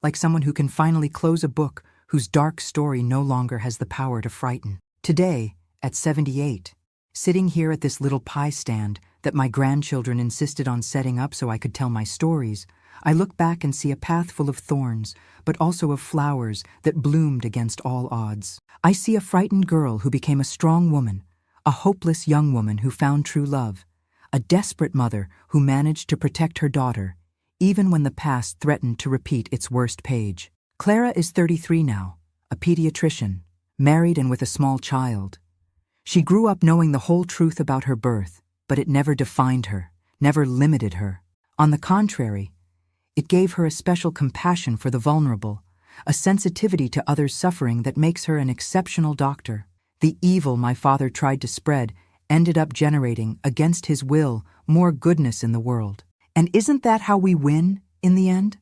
like someone who can finally close a book whose dark story no longer has the power to frighten. Today, at 78, sitting here at this little pie stand that my grandchildren insisted on setting up so I could tell my stories, I look back and see a path full of thorns, but also of flowers that bloomed against all odds. I see a frightened girl who became a strong woman, a hopeless young woman who found true love, a desperate mother who managed to protect her daughter, even when the past threatened to repeat its worst page. Clara is 33 now, a pediatrician, married and with a small child. She grew up knowing the whole truth about her birth, but it never defined her, never limited her. On the contrary, it gave her a special compassion for the vulnerable, a sensitivity to others' suffering that makes her an exceptional doctor. The evil my father tried to spread ended up generating, against his will, more goodness in the world. And isn't that how we win, in the end?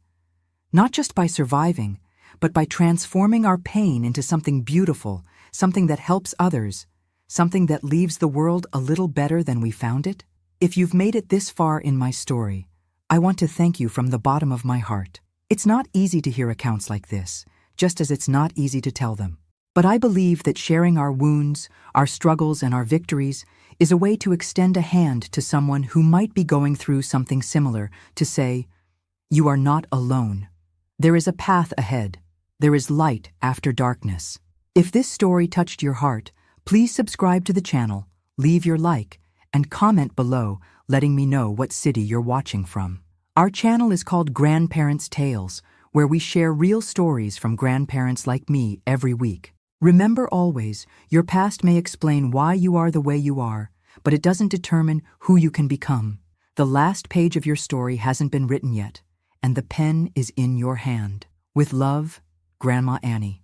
Not just by surviving, but by transforming our pain into something beautiful, something that helps others, something that leaves the world a little better than we found it? If you've made it this far in my story, I want to thank you from the bottom of my heart. It's not easy to hear accounts like this, just as it's not easy to tell them. But I believe that sharing our wounds, our struggles, and our victories is a way to extend a hand to someone who might be going through something similar, to say, "You are not alone. There is a path ahead. There is light after darkness." If this story touched your heart, please subscribe to the channel, leave your like, and comment below letting me know what city you're watching from. Our channel is called Grandparents' Tales, where we share real stories from grandparents like me every week. Remember always, your past may explain why you are the way you are, but it doesn't determine who you can become. The last page of your story hasn't been written yet, and the pen is in your hand. With love, Grandma Annie.